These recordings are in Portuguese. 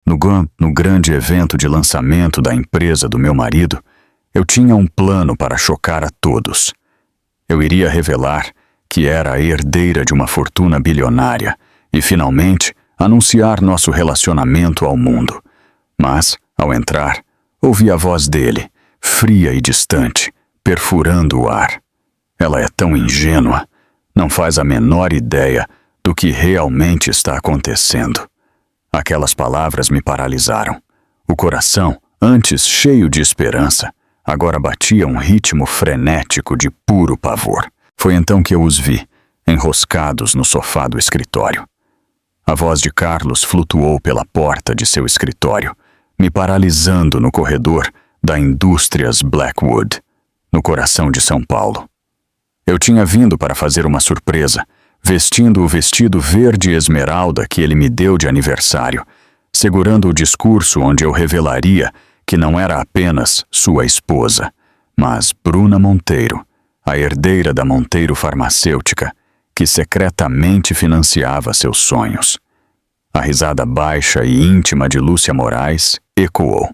No grande evento de lançamento da empresa do meu marido, eu tinha um plano para chocar a todos. Eu iria revelar que era a herdeira de uma fortuna bilionária e, finalmente, anunciar nosso relacionamento ao mundo. Mas, ao entrar, ouvi a voz dele, fria e distante, perfurando o ar. Ela é tão ingênua, não faz a menor ideia do que realmente está acontecendo. Aquelas palavras me paralisaram. O coração, antes cheio de esperança, agora batia um ritmo frenético de puro pavor. Foi então que eu os vi, enroscados no sofá do escritório. A voz de Carlos flutuou pela porta de seu escritório, me paralisando no corredor da Indústrias Blackwood, no coração de São Paulo. Eu tinha vindo para fazer uma surpresa, vestindo o vestido verde esmeralda que ele me deu de aniversário, segurando o discurso onde eu revelaria que não era apenas sua esposa, mas Bruna Monteiro, a herdeira da Monteiro Farmacêutica, que secretamente financiava seus sonhos. A risada baixa e íntima de Lúcia Moraes ecoou.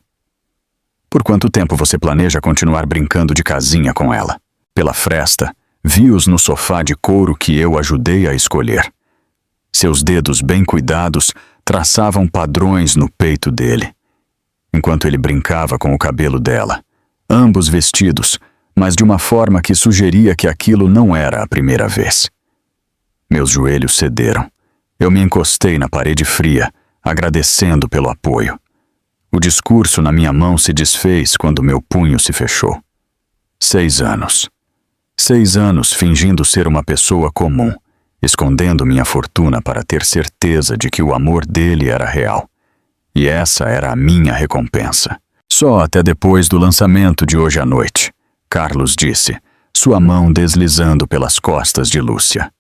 Por quanto tempo você planeja continuar brincando de casinha com ela? Pela fresta, vi-os no sofá de couro que eu ajudei a escolher. Seus dedos bem cuidados traçavam padrões no peito dele, enquanto ele brincava com o cabelo dela, ambos vestidos, mas de uma forma que sugeria que aquilo não era a primeira vez. Meus joelhos cederam. Eu me encostei na parede fria, agradecendo pelo apoio. O discurso na minha mão se desfez quando meu punho se fechou. 6 anos. 6 anos fingindo ser uma pessoa comum, escondendo minha fortuna para ter certeza de que o amor dele era real. E essa era a minha recompensa. Só até depois do lançamento de hoje à noite, Carlos disse, sua mão deslizando pelas costas de Lúcia.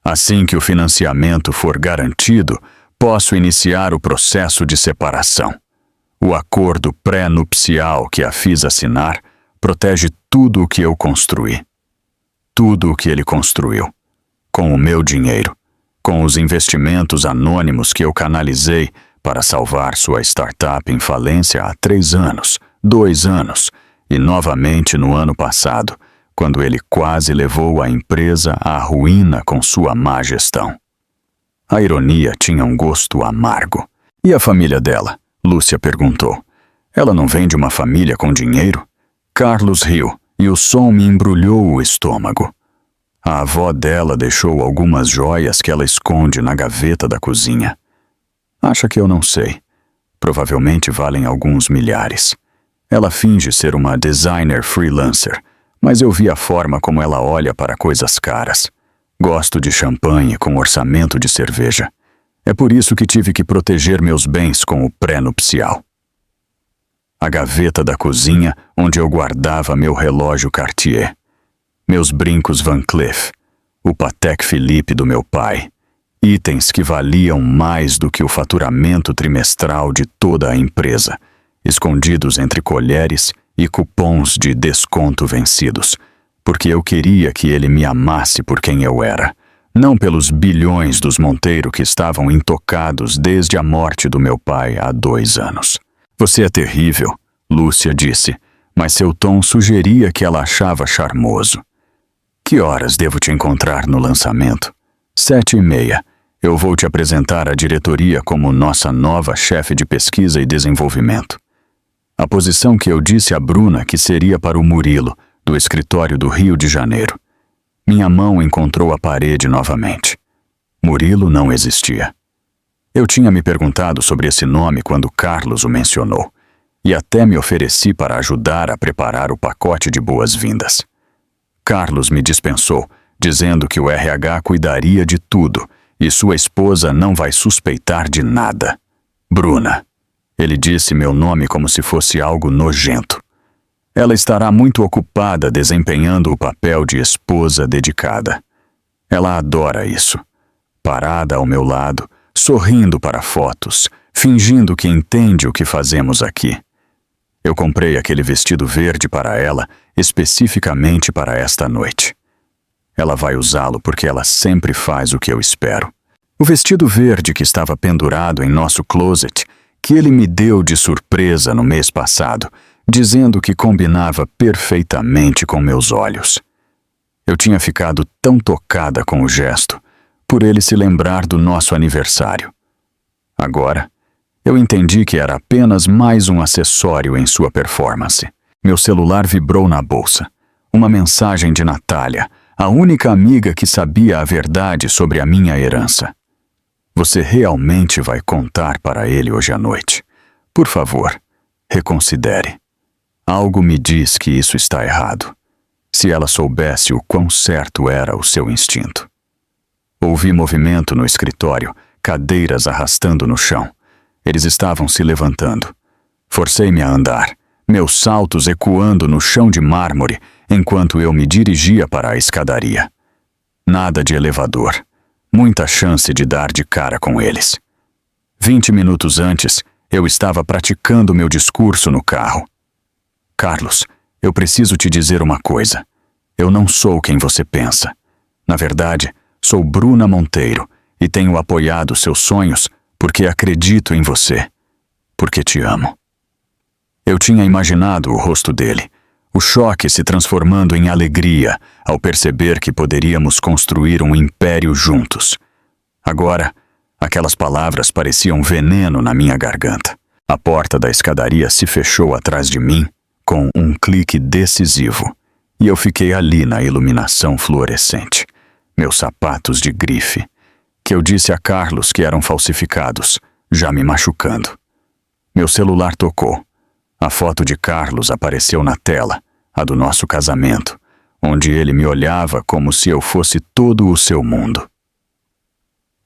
Assim que o financiamento for garantido, posso iniciar o processo de separação. O acordo pré-nupcial que a fiz assinar protege tudo o que eu construí. Tudo o que ele construiu. Com o meu dinheiro. Com os investimentos anônimos que eu canalizei para salvar sua startup em falência há 3 anos, 2 anos, e novamente no ano passado, quando ele quase levou a empresa à ruína com sua má gestão. A ironia tinha um gosto amargo. E a família dela? Lúcia perguntou. Ela não vem de uma família com dinheiro? Carlos riu, e o som me embrulhou o estômago. A avó dela deixou algumas joias que ela esconde na gaveta da cozinha. Acha que eu não sei. Provavelmente valem alguns milhares. Ela finge ser uma designer freelancer, mas eu vi a forma como ela olha para coisas caras. Gosto de champanhe com orçamento de cerveja. É por isso que tive que proteger meus bens com o pré-nupcial. A gaveta da cozinha onde eu guardava meu relógio Cartier, meus brincos Van Cleef, o Patek Philippe do meu pai, itens que valiam mais do que o faturamento trimestral de toda a empresa, escondidos entre colheres e cupons de desconto vencidos, porque eu queria que ele me amasse por quem eu era, não pelos bilhões dos Monteiro que estavam intocados desde a morte do meu pai há 2 anos. Você é terrível, Lúcia disse, mas seu tom sugeria que ela achava charmoso. Que horas devo te encontrar no lançamento? 7h30. Eu vou te apresentar à diretoria como nossa nova chefe de pesquisa e desenvolvimento. A posição que eu disse a Bruna que seria para o Murilo, do escritório do Rio de Janeiro. Minha mão encontrou a parede novamente. Murilo não existia. Eu tinha me perguntado sobre esse nome quando Carlos o mencionou, e até me ofereci para ajudar a preparar o pacote de boas-vindas. Carlos me dispensou, dizendo que o RH cuidaria de tudo e sua esposa não vai suspeitar de nada. Bruna. Ele disse meu nome como se fosse algo nojento. Ela estará muito ocupada desempenhando o papel de esposa dedicada. Ela adora isso. Parada ao meu lado, sorrindo para fotos, fingindo que entende o que fazemos aqui. Eu comprei aquele vestido verde para ela, especificamente para esta noite. Ela vai usá-lo porque ela sempre faz o que eu espero. O vestido verde que estava pendurado em nosso closet que ele me deu de surpresa no mês passado, dizendo que combinava perfeitamente com meus olhos. Eu tinha ficado tão tocada com o gesto, por ele se lembrar do nosso aniversário. Agora, eu entendi que era apenas mais um acessório em sua performance. Meu celular vibrou na bolsa. Uma mensagem de Natália, a única amiga que sabia a verdade sobre a minha herança. Você realmente vai contar para ele hoje à noite. Por favor, reconsidere. Algo me diz que isso está errado. Se ela soubesse o quão certo era o seu instinto. Ouvi movimento no escritório, cadeiras arrastando no chão. Eles estavam se levantando. Forcei-me a andar, meus saltos ecoando no chão de mármore enquanto eu me dirigia para a escadaria. Nada de elevador. Muita chance de dar de cara com eles. 20 minutos antes, eu estava praticando meu discurso no carro. Carlos, eu preciso te dizer uma coisa. Eu não sou quem você pensa. Na verdade, sou Bruna Monteiro e tenho apoiado seus sonhos porque acredito em você. Porque te amo. Eu tinha imaginado o rosto dele, o choque se transformando em alegria ao perceber que poderíamos construir um império juntos. Agora, aquelas palavras pareciam veneno na minha garganta. A porta da escadaria se fechou atrás de mim com um clique decisivo, e eu fiquei ali na iluminação fluorescente, meus sapatos de grife, que eu disse a Carlos que eram falsificados, já me machucando. Meu celular tocou. A foto de Carlos apareceu na tela, a do nosso casamento, onde ele me olhava como se eu fosse todo o seu mundo.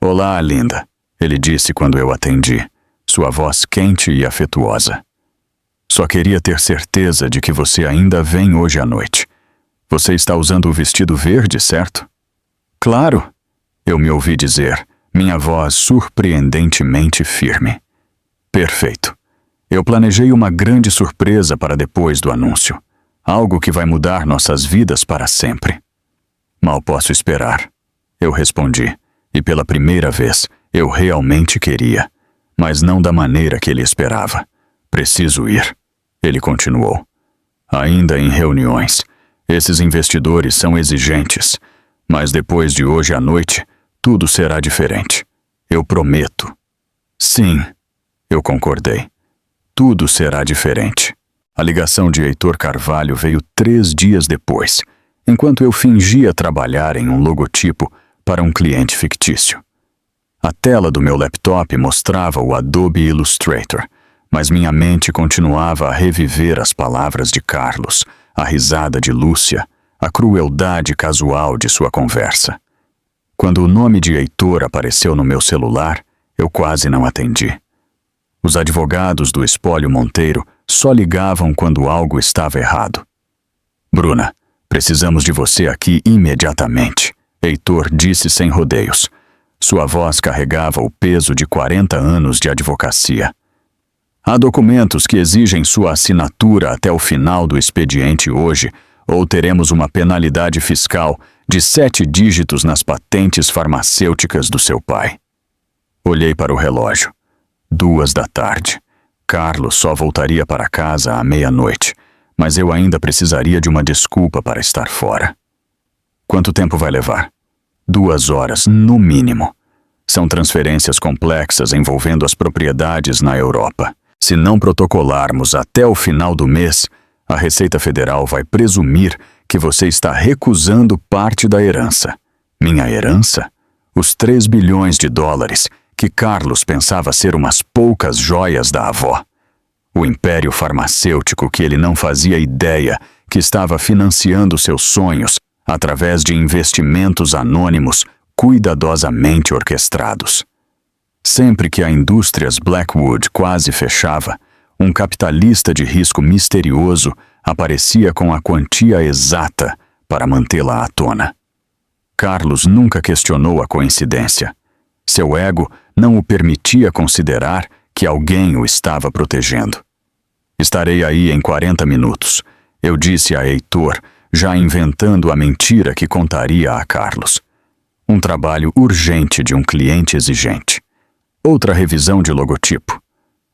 Olá, linda, ele disse quando eu atendi, sua voz quente e afetuosa. Só queria ter certeza de que você ainda vem hoje à noite. Você está usando o vestido verde, certo? Claro, eu me ouvi dizer, minha voz surpreendentemente firme. Perfeito. Eu planejei uma grande surpresa para depois do anúncio. Algo que vai mudar nossas vidas para sempre. Mal posso esperar. Eu respondi, e pela primeira vez, eu realmente queria, mas não da maneira que ele esperava. Preciso ir. Ele continuou. Ainda em reuniões, esses investidores são exigentes, mas depois de hoje à noite, tudo será diferente. Eu prometo. Sim, eu concordei. Tudo será diferente. A ligação de Heitor Carvalho veio 3 dias depois, enquanto eu fingia trabalhar em um logotipo para um cliente fictício. A tela do meu laptop mostrava o Adobe Illustrator, mas minha mente continuava a reviver as palavras de Carlos, a risada de Lúcia, a crueldade casual de sua conversa. Quando o nome de Heitor apareceu no meu celular, eu quase não atendi. Os advogados do Espólio Monteiro só ligavam quando algo estava errado. Bruna, precisamos de você aqui imediatamente, Heitor disse sem rodeios. Sua voz carregava o peso de 40 anos de advocacia. Há documentos que exigem sua assinatura até o final do expediente hoje, ou teremos uma penalidade fiscal de 7 dígitos nas patentes farmacêuticas do seu pai. Olhei para o relógio. 2 da tarde. Carlos só voltaria para casa à meia-noite, mas eu ainda precisaria de uma desculpa para estar fora. Quanto tempo vai levar? 2 horas, no mínimo. São transferências complexas envolvendo as propriedades na Europa. Se não protocolarmos até o final do mês, a Receita Federal vai presumir que você está recusando parte da herança. Minha herança? Os 3 bilhões de dólares que Carlos pensava ser umas poucas joias da avó. O império farmacêutico que ele não fazia ideia que estava financiando seus sonhos através de investimentos anônimos cuidadosamente orquestrados. Sempre que a Indústrias Blackwood quase fechava, um capitalista de risco misterioso aparecia com a quantia exata para mantê-la à tona. Carlos nunca questionou a coincidência. Seu ego não o permitia considerar que alguém o estava protegendo. Estarei aí em 40 minutos, eu disse a Heitor, já inventando a mentira que contaria a Carlos. Um trabalho urgente de um cliente exigente. Outra revisão de logotipo.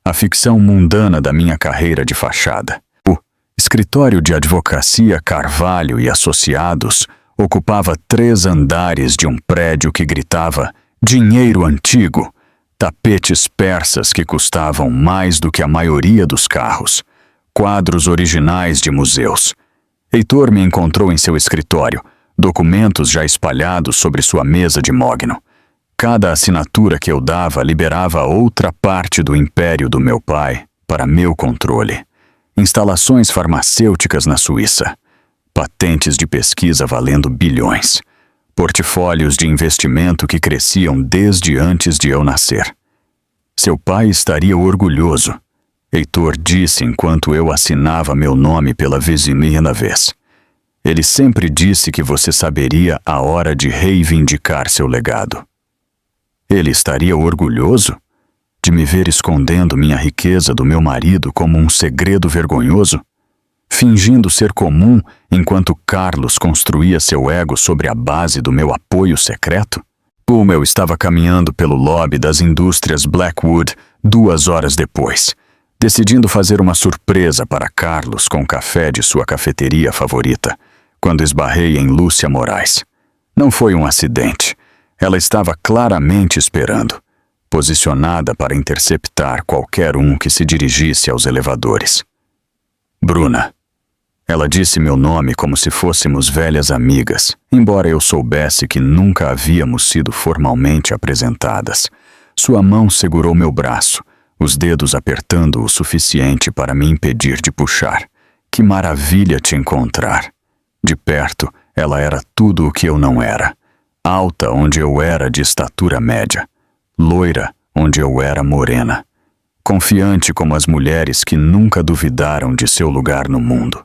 a ficção mundana da minha carreira de fachada. O escritório de advocacia Carvalho e Associados ocupava 3 andares de um prédio que gritava dinheiro antigo, tapetes persas que custavam mais do que a maioria dos carros, quadros originais de museus. Heitor me encontrou em seu escritório, documentos já espalhados sobre sua mesa de mogno. Cada assinatura que eu dava liberava outra parte do império do meu pai para meu controle. Instalações farmacêuticas na Suíça, patentes de pesquisa valendo bilhões, portfólios de investimento que cresciam desde antes de eu nascer. Seu pai estaria orgulhoso, Heitor disse enquanto eu assinava meu nome pela 20ª vez. Ele sempre disse que você saberia a hora de reivindicar seu legado. Ele estaria orgulhoso de me ver escondendo minha riqueza do meu marido como um segredo vergonhoso, fingindo ser comum enquanto Carlos construía seu ego sobre a base do meu apoio secreto? Como eu estava caminhando pelo lobby das indústrias Blackwood 2 horas depois, decidindo fazer uma surpresa para Carlos com o café de sua cafeteria favorita, quando esbarrei em Lúcia Moraes. Não foi um acidente. Ela estava claramente esperando, posicionada para interceptar qualquer um que se dirigisse aos elevadores. Bruna. Ela disse meu nome como se fôssemos velhas amigas, embora eu soubesse que nunca havíamos sido formalmente apresentadas. Sua mão segurou meu braço, os dedos apertando o suficiente para me impedir de puxar. Que maravilha te encontrar. De perto, ela era tudo o que eu não era. Alta onde eu era de estatura média. Loira onde eu era morena. Confiante como as mulheres que nunca duvidaram de seu lugar no mundo.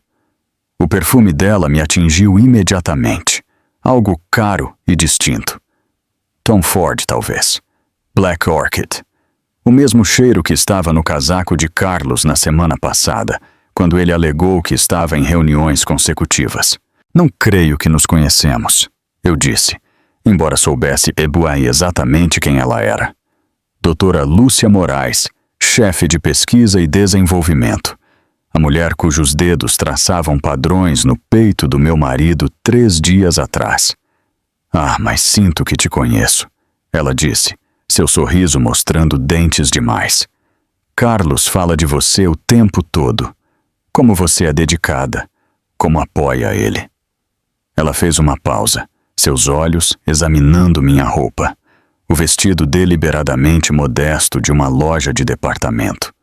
O perfume dela me atingiu imediatamente. Algo caro e distinto. Tom Ford, talvez. Black Orchid. O mesmo cheiro que estava no casaco de Carlos na semana passada, quando ele alegou que estava em reuniões consecutivas. Não creio que nos conhecemos, eu disse, embora soubesse exatamente quem ela era. Doutora Lúcia Moraes, chefe de pesquisa e desenvolvimento. A mulher cujos dedos traçavam padrões no peito do meu marido 3 dias atrás. Ah, mas sinto que te conheço, ela disse, seu sorriso mostrando dentes demais. Carlos fala de você o tempo todo. Como você é dedicada, como apoia ele. Ela fez uma pausa, seus olhos examinando minha roupa. O vestido deliberadamente modesto de uma loja de departamento.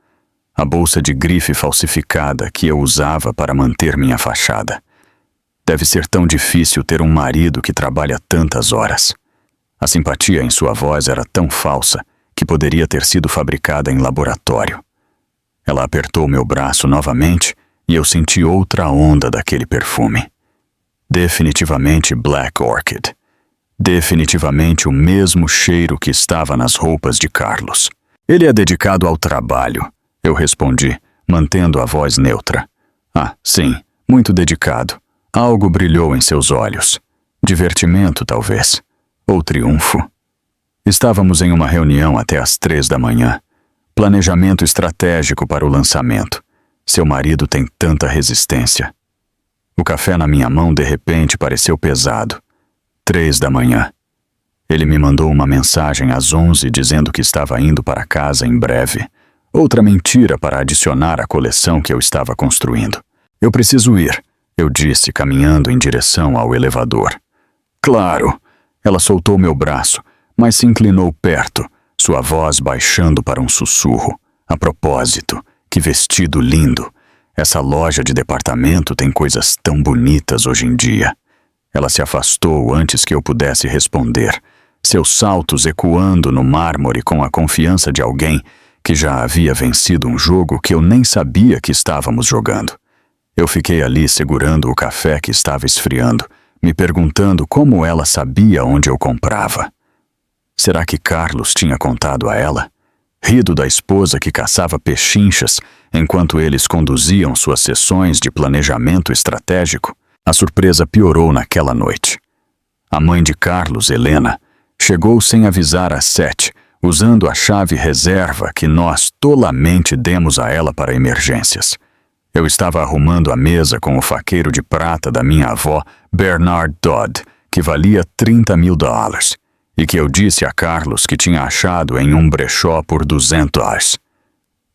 A bolsa de grife falsificada que eu usava para manter minha fachada. Deve ser tão difícil ter um marido que trabalha tantas horas. A simpatia em sua voz era tão falsa que poderia ter sido fabricada em laboratório. Ela apertou meu braço novamente e eu senti outra onda daquele perfume. Definitivamente Black Orchid. Definitivamente o mesmo cheiro que estava nas roupas de Carlos. Ele é dedicado ao trabalho, eu respondi, mantendo a voz neutra. Ah, sim, muito dedicado. Algo brilhou em seus olhos. Divertimento, talvez. Ou triunfo. Estávamos em uma reunião até às 3 da manhã. Planejamento estratégico para o lançamento. Seu marido tem tanta resistência. O café na minha mão de repente pareceu pesado. 3 da manhã. Ele me mandou uma mensagem às 11 dizendo que estava indo para casa em breve. Outra mentira para adicionar à coleção que eu estava construindo. Eu preciso ir, eu disse, caminhando em direção ao elevador. Claro! Ela soltou meu braço, mas se inclinou perto, sua voz baixando para um sussurro. A propósito, que vestido lindo! Essa loja de departamento tem coisas tão bonitas hoje em dia. Ela se afastou antes que eu pudesse responder, seus saltos ecoando no mármore com a confiança de alguém que já havia vencido um jogo que eu nem sabia que estávamos jogando. Eu fiquei ali segurando o café que estava esfriando, me perguntando como ela sabia onde eu comprava. Será que Carlos tinha contado a ela? Rido da esposa que caçava pechinchas enquanto eles conduziam suas sessões de planejamento estratégico? A surpresa piorou naquela noite. A mãe de Carlos, Helena, chegou sem avisar às 7, usando a chave reserva que nós tolamente demos a ela para emergências. Eu estava arrumando a mesa com o faqueiro de prata da minha avó, Bernard Dodd, que valia $30.000, e que eu disse a Carlos que tinha achado em um brechó por $200.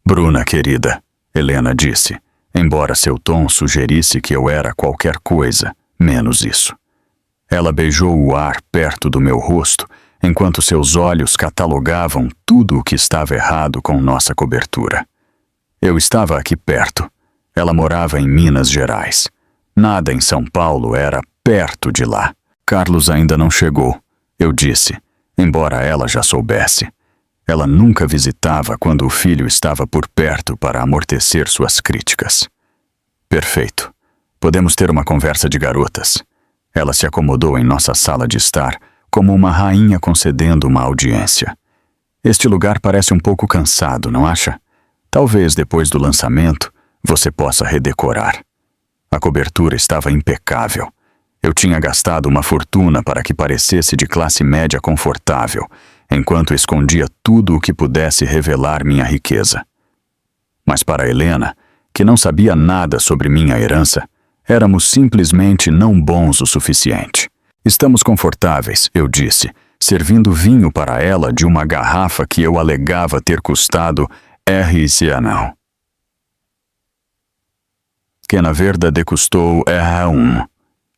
Bruna, querida, Helena disse, embora seu tom sugerisse que eu era qualquer coisa, menos isso. Ela beijou o ar perto do meu rosto, enquanto seus olhos catalogavam tudo o que estava errado com nossa cobertura. Eu estava aqui perto. Ela morava em Minas Gerais. Nada em São Paulo era perto de lá. Carlos ainda não chegou, eu disse, embora ela já soubesse. Ela nunca visitava quando o filho estava por perto para amortecer suas críticas. Perfeito. Podemos ter uma conversa de garotas. Ela se acomodou em nossa sala de estar, como uma rainha concedendo uma audiência. Este lugar parece um pouco cansado, não acha? Talvez depois do lançamento você possa redecorar. A cobertura estava impecável. Eu tinha gastado uma fortuna para que parecesse de classe média confortável, enquanto escondia tudo o que pudesse revelar minha riqueza. Mas para Helena, que não sabia nada sobre minha herança, éramos simplesmente não bons o suficiente. Estamos confortáveis, eu disse, servindo vinho para ela de uma garrafa que eu alegava ter custado R$1. Que na verdade custou R$1.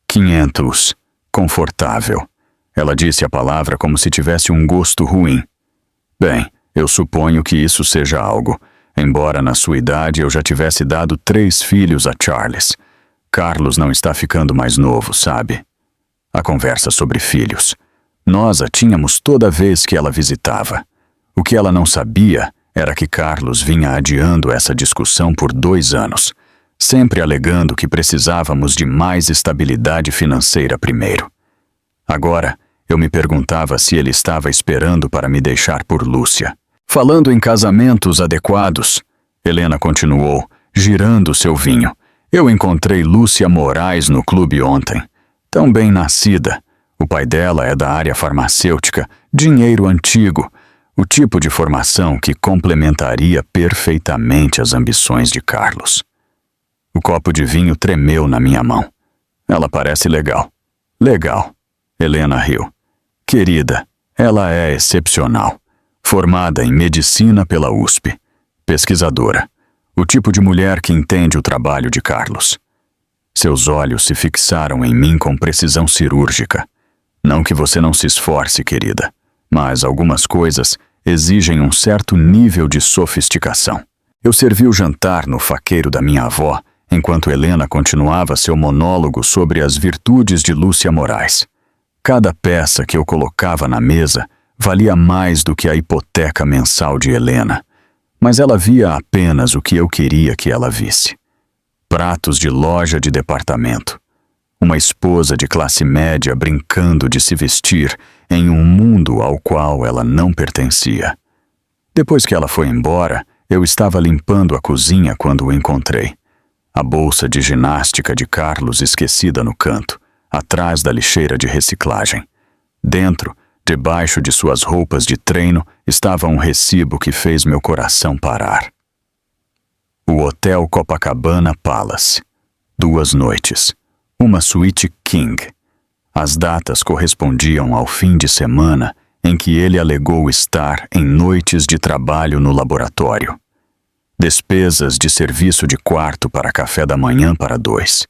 500. Confortável. Ela disse a palavra como se tivesse um gosto ruim. Bem, eu suponho que isso seja algo, embora na sua idade eu já tivesse dado 3 filhos a Charles. Carlos não está ficando mais novo, sabe? A conversa sobre filhos. Nós a tínhamos toda vez que ela visitava. O que ela não sabia era que Carlos vinha adiando essa discussão por 2 anos, sempre alegando que precisávamos de mais estabilidade financeira primeiro. Agora, eu me perguntava se ele estava esperando para me deixar por Lúcia. Falando em casamentos adequados, Helena continuou, girando seu vinho. Eu encontrei Lúcia Moraes no clube ontem. Tão bem nascida. O pai dela é da área farmacêutica, dinheiro antigo, o tipo de formação que complementaria perfeitamente as ambições de Carlos. O copo de vinho tremeu na minha mão. Ela parece legal. Legal. Helena riu. Querida, ela é excepcional. Formada em medicina pela USP. Pesquisadora. O tipo de mulher que entende o trabalho de Carlos. Seus olhos se fixaram em mim com precisão cirúrgica. Não que você não se esforce, querida, mas algumas coisas exigem um certo nível de sofisticação. Eu servi o jantar no faqueiro da minha avó, enquanto Helena continuava seu monólogo sobre as virtudes de Lúcia Moraes. Cada peça que eu colocava na mesa valia mais do que a hipoteca mensal de Helena, mas ela via apenas o que eu queria que ela visse. Pratos de loja de departamento. Uma esposa de classe média brincando de se vestir em um mundo ao qual ela não pertencia. Depois que ela foi embora, eu estava limpando a cozinha quando o encontrei. A bolsa de ginástica de Carlos esquecida no canto, atrás da lixeira de reciclagem. Dentro, debaixo de suas roupas de treino, estava um recibo que fez meu coração parar. O Hotel Copacabana Palace. 2 noites. Uma suíte king. As datas correspondiam ao fim de semana em que ele alegou estar em noites de trabalho no laboratório. Despesas de serviço de quarto para café da manhã para 2.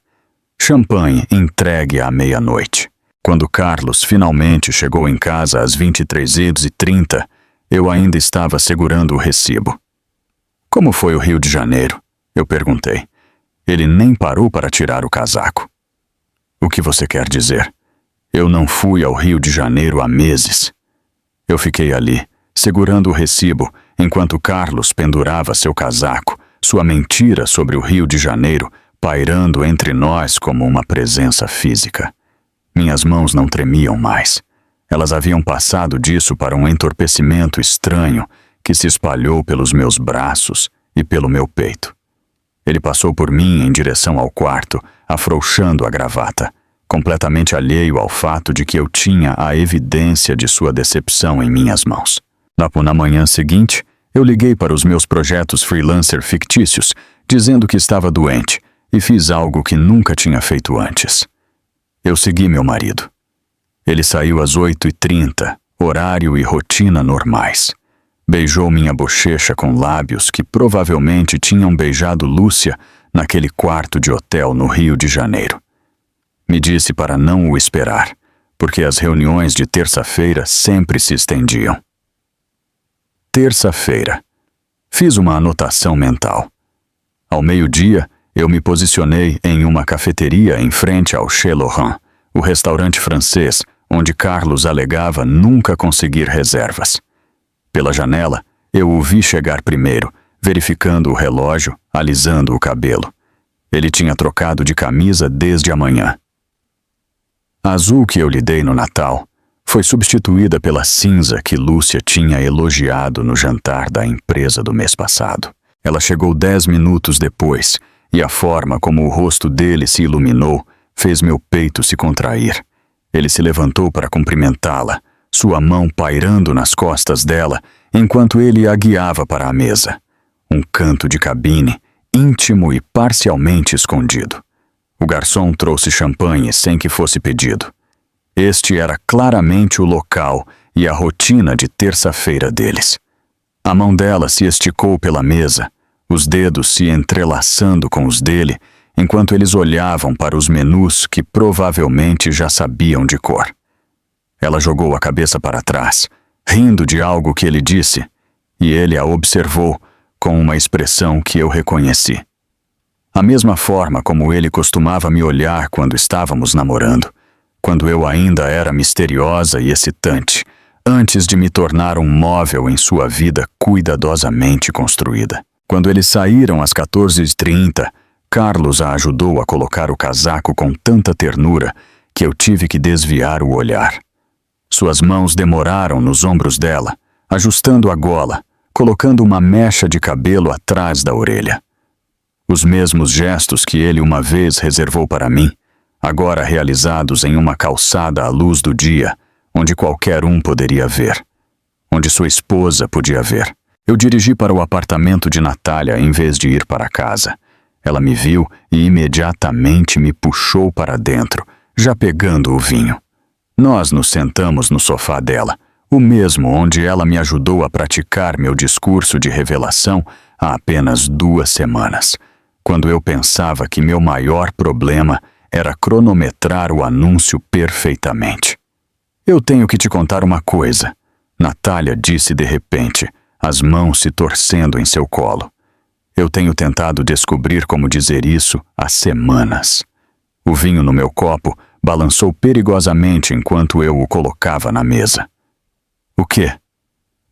Champanhe entregue à meia-noite. Quando Carlos finalmente chegou em casa às 23h30, eu ainda estava segurando o recibo. Como foi o Rio de Janeiro? Eu perguntei. Ele nem parou para tirar o casaco. O que você quer dizer? Eu não fui ao Rio de Janeiro há meses. Eu fiquei ali, segurando o recibo, enquanto Carlos pendurava seu casaco, sua mentira sobre o Rio de Janeiro pairando entre nós como uma presença física. Minhas mãos não tremiam mais. Elas haviam passado disso para um entorpecimento estranho que se espalhou pelos meus braços e pelo meu peito. Ele passou por mim em direção ao quarto, afrouxando a gravata, completamente alheio ao fato de que eu tinha a evidência de sua decepção em minhas mãos. Na manhã seguinte, eu liguei para os meus projetos freelancer fictícios, dizendo que estava doente, e fiz algo que nunca tinha feito antes. Eu segui meu marido. Ele saiu às 8h30, horário e rotina normais. Beijou minha bochecha com lábios que provavelmente tinham beijado Lúcia naquele quarto de hotel no Rio de Janeiro. Me disse para não o esperar, porque as reuniões de terça-feira sempre se estendiam. Terça-feira. Fiz uma anotação mental. Ao meio-dia, eu me posicionei em uma cafeteria em frente ao Chez Laurent, o restaurante francês onde Carlos alegava nunca conseguir reservas. Pela janela, eu o vi chegar primeiro, verificando o relógio, alisando o cabelo. Ele tinha trocado de camisa desde a manhã. A azul que eu lhe dei no Natal foi substituída pela cinza que Lúcia tinha elogiado no jantar da empresa do mês passado. Ela chegou 10 minutos depois, e a forma como o rosto dele se iluminou fez meu peito se contrair. Ele se levantou para cumprimentá-la, sua mão pairando nas costas dela, enquanto ele a guiava para a mesa. Um canto de cabine, íntimo e parcialmente escondido. O garçom trouxe champanhe sem que fosse pedido. Este era claramente o local e a rotina de terça-feira deles. A mão dela se esticou pela mesa, os dedos se entrelaçando com os dele, enquanto eles olhavam para os menus que provavelmente já sabiam de cor. Ela jogou a cabeça para trás, rindo de algo que ele disse, e ele a observou com uma expressão que eu reconheci. A mesma forma como ele costumava me olhar quando estávamos namorando, quando eu ainda era misteriosa e excitante, antes de me tornar um móvel em sua vida cuidadosamente construída. Quando eles saíram às 14h30, Carlos a ajudou a colocar o casaco com tanta ternura que eu tive que desviar o olhar. Suas mãos demoraram nos ombros dela, ajustando a gola, colocando uma mecha de cabelo atrás da orelha. Os mesmos gestos que ele uma vez reservou para mim, agora realizados em uma calçada à luz do dia, onde qualquer um poderia ver, onde sua esposa podia ver. Eu dirigi para o apartamento de Natália em vez de ir para casa. Ela me viu e imediatamente me puxou para dentro, já pegando o vinho. Nós nos sentamos no sofá dela, o mesmo onde ela me ajudou a praticar meu discurso de revelação há apenas 2 semanas, quando eu pensava que meu maior problema era cronometrar o anúncio perfeitamente. Eu tenho que te contar uma coisa, Natália disse de repente, as mãos se torcendo em seu colo. Eu tenho tentado descobrir como dizer isso há semanas. O vinho no meu copo balançou perigosamente enquanto eu o colocava na mesa. O quê?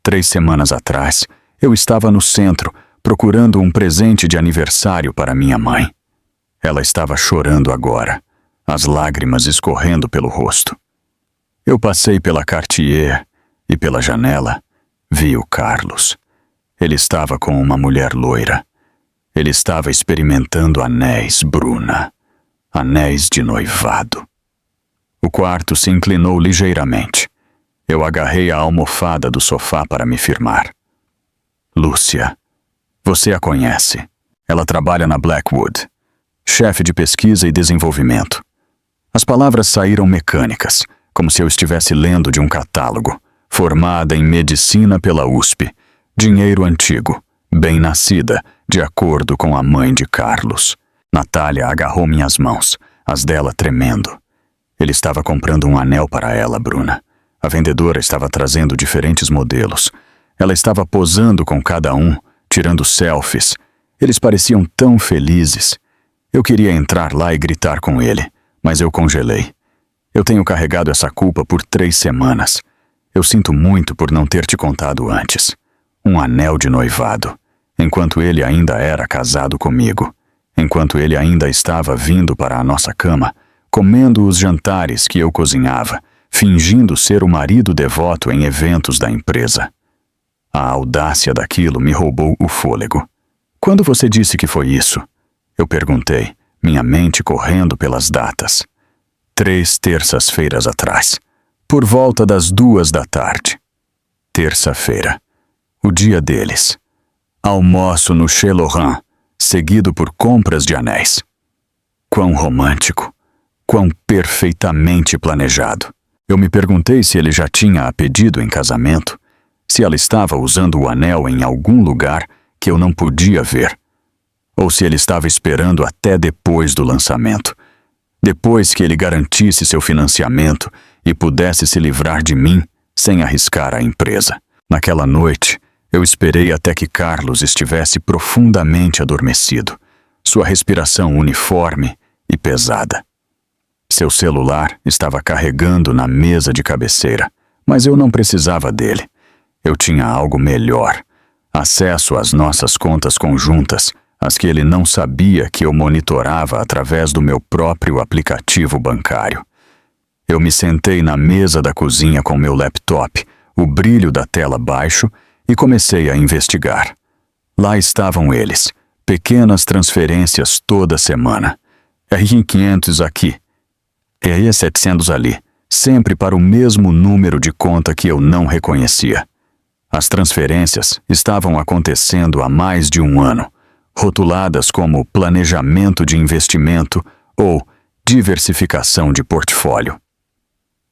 3 semanas atrás, eu estava no centro, procurando um presente de aniversário para minha mãe. Ela estava chorando agora, as lágrimas escorrendo pelo rosto. Eu passei pela Cartier e pela janela vi o Carlos. Ele estava com uma mulher loira. Ele estava experimentando anéis, Bruna. Anéis de noivado. O quarto se inclinou ligeiramente. Eu agarrei a almofada do sofá para me firmar. Lúcia, você a conhece. Ela trabalha na Blackwood. Chefe de pesquisa e desenvolvimento. As palavras saíram mecânicas, como se eu estivesse lendo de um catálogo. Formada em medicina pela USP. Dinheiro antigo. Bem-nascida, de acordo com a mãe de Carlos. Natália agarrou minhas mãos, as dela tremendo. Ele estava comprando um anel para ela, Bruna. A vendedora estava trazendo diferentes modelos. Ela estava posando com cada um, tirando selfies. Eles pareciam tão felizes. Eu queria entrar lá e gritar com ele, mas eu congelei. Eu tenho carregado essa culpa por 3 semanas. Eu sinto muito por não ter te contado antes. Um anel de noivado, enquanto ele ainda era casado comigo, enquanto ele ainda estava vindo para a nossa cama, comendo os jantares que eu cozinhava, fingindo ser o marido devoto em eventos da empresa. A audácia daquilo me roubou o fôlego. Quando você disse que foi isso? Eu perguntei, minha mente correndo pelas datas. 3 terças-feiras atrás, por volta das 2 da tarde. Terça-feira. O dia deles. Almoço no Chez Laurent, seguido por compras de anéis. Quão romântico. Quão perfeitamente planejado. Eu me perguntei se ele já tinha a pedido em casamento, se ela estava usando o anel em algum lugar que eu não podia ver, ou se ele estava esperando até depois do lançamento, depois que ele garantisse seu financiamento e pudesse se livrar de mim sem arriscar a empresa. Naquela noite, eu esperei até que Carlos estivesse profundamente adormecido, sua respiração uniforme e pesada. Seu celular estava carregando na mesa de cabeceira, mas eu não precisava dele. Eu tinha algo melhor: acesso às nossas contas conjuntas, as que ele não sabia que eu monitorava através do meu próprio aplicativo bancário. Eu me sentei na mesa da cozinha com meu laptop, o brilho da tela baixo, e comecei a investigar. Lá estavam eles, pequenas transferências toda semana. R$ 500 aqui, R$ 700 ali, sempre para o mesmo número de conta que eu não reconhecia. As transferências estavam acontecendo há mais de um ano, rotuladas como planejamento de investimento ou diversificação de portfólio.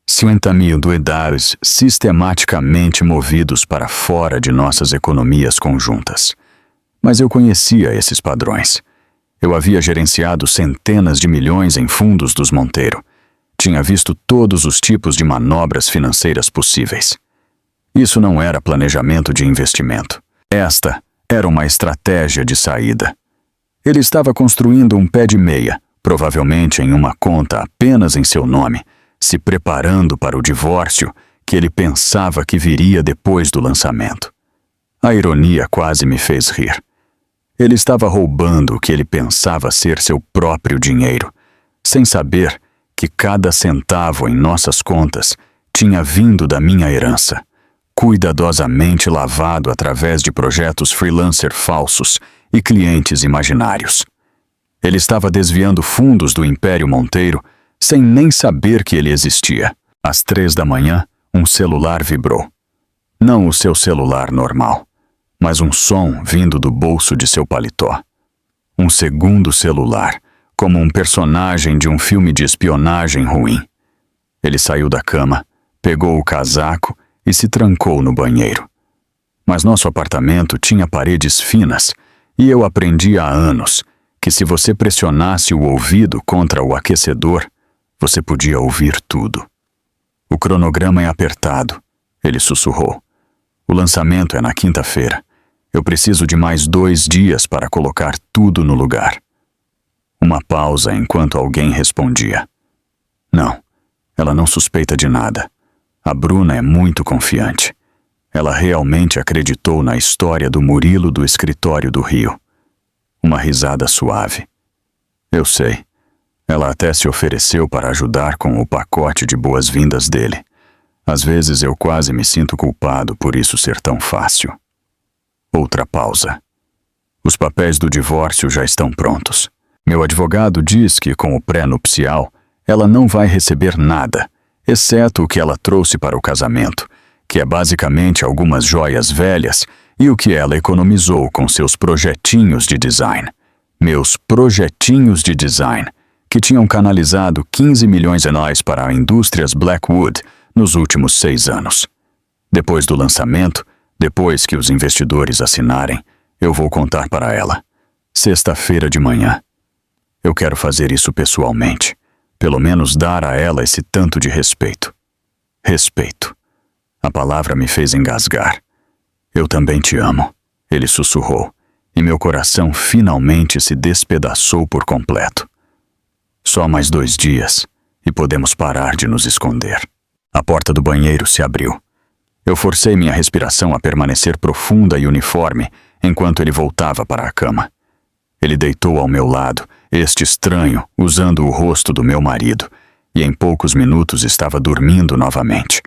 50.000 US$ sistematicamente movidos para fora de nossas economias conjuntas. Mas eu conhecia esses padrões. Eu havia gerenciado centenas de milhões em fundos dos Monteiro. Tinha visto todos os tipos de manobras financeiras possíveis. Isso não era planejamento de investimento. Esta era uma estratégia de saída. Ele estava construindo um pé de meia, provavelmente em uma conta apenas em seu nome, se preparando para o divórcio que ele pensava que viria depois do lançamento. A ironia quase me fez rir. Ele estava roubando o que ele pensava ser seu próprio dinheiro, sem saber que cada centavo em nossas contas tinha vindo da minha herança, cuidadosamente lavado através de projetos freelancer falsos e clientes imaginários. Ele estava desviando fundos do Império Monteiro sem nem saber que ele existia. Às 3 da manhã, um celular vibrou. Não o seu celular normal, mas um som vindo do bolso de seu paletó. Um segundo celular, como um personagem de um filme de espionagem ruim. Ele saiu da cama, pegou o casaco e se trancou no banheiro. Mas nosso apartamento tinha paredes finas e eu aprendi há anos que se você pressionasse o ouvido contra o aquecedor, você podia ouvir tudo. O cronograma é apertado, ele sussurrou. O lançamento é na quinta-feira. Eu preciso de mais 2 dias para colocar tudo no lugar. Uma pausa enquanto alguém respondia. Não, ela não suspeita de nada. A Bruna é muito confiante. Ela realmente acreditou na história do Murilo do escritório do Rio. Uma risada suave. Eu sei. Ela até se ofereceu para ajudar com o pacote de boas-vindas dele. Às vezes eu quase me sinto culpado por isso ser tão fácil. Outra pausa. Os papéis do divórcio já estão prontos. Meu advogado diz que com o pré-nupcial, ela não vai receber nada, exceto o que ela trouxe para o casamento, que é basicamente algumas joias velhas e o que ela economizou com seus projetinhos de design. Meus projetinhos de design, que tinham canalizado 15 milhões anuais para a Indústrias Blackwood nos últimos 6 anos. Depois do lançamento, depois que os investidores assinarem, eu vou contar para ela. Sexta-feira de manhã. Eu quero fazer isso pessoalmente. Pelo menos dar a ela esse tanto de respeito. Respeito. A palavra me fez engasgar. Eu também te amo, ele sussurrou, e meu coração finalmente se despedaçou por completo. Só mais 2 dias, e podemos parar de nos esconder. A porta do banheiro se abriu. Eu forcei minha respiração a permanecer profunda e uniforme enquanto ele voltava para a cama. Ele deitou ao meu lado, este estranho, usando o rosto do meu marido, e em poucos minutos estava dormindo novamente.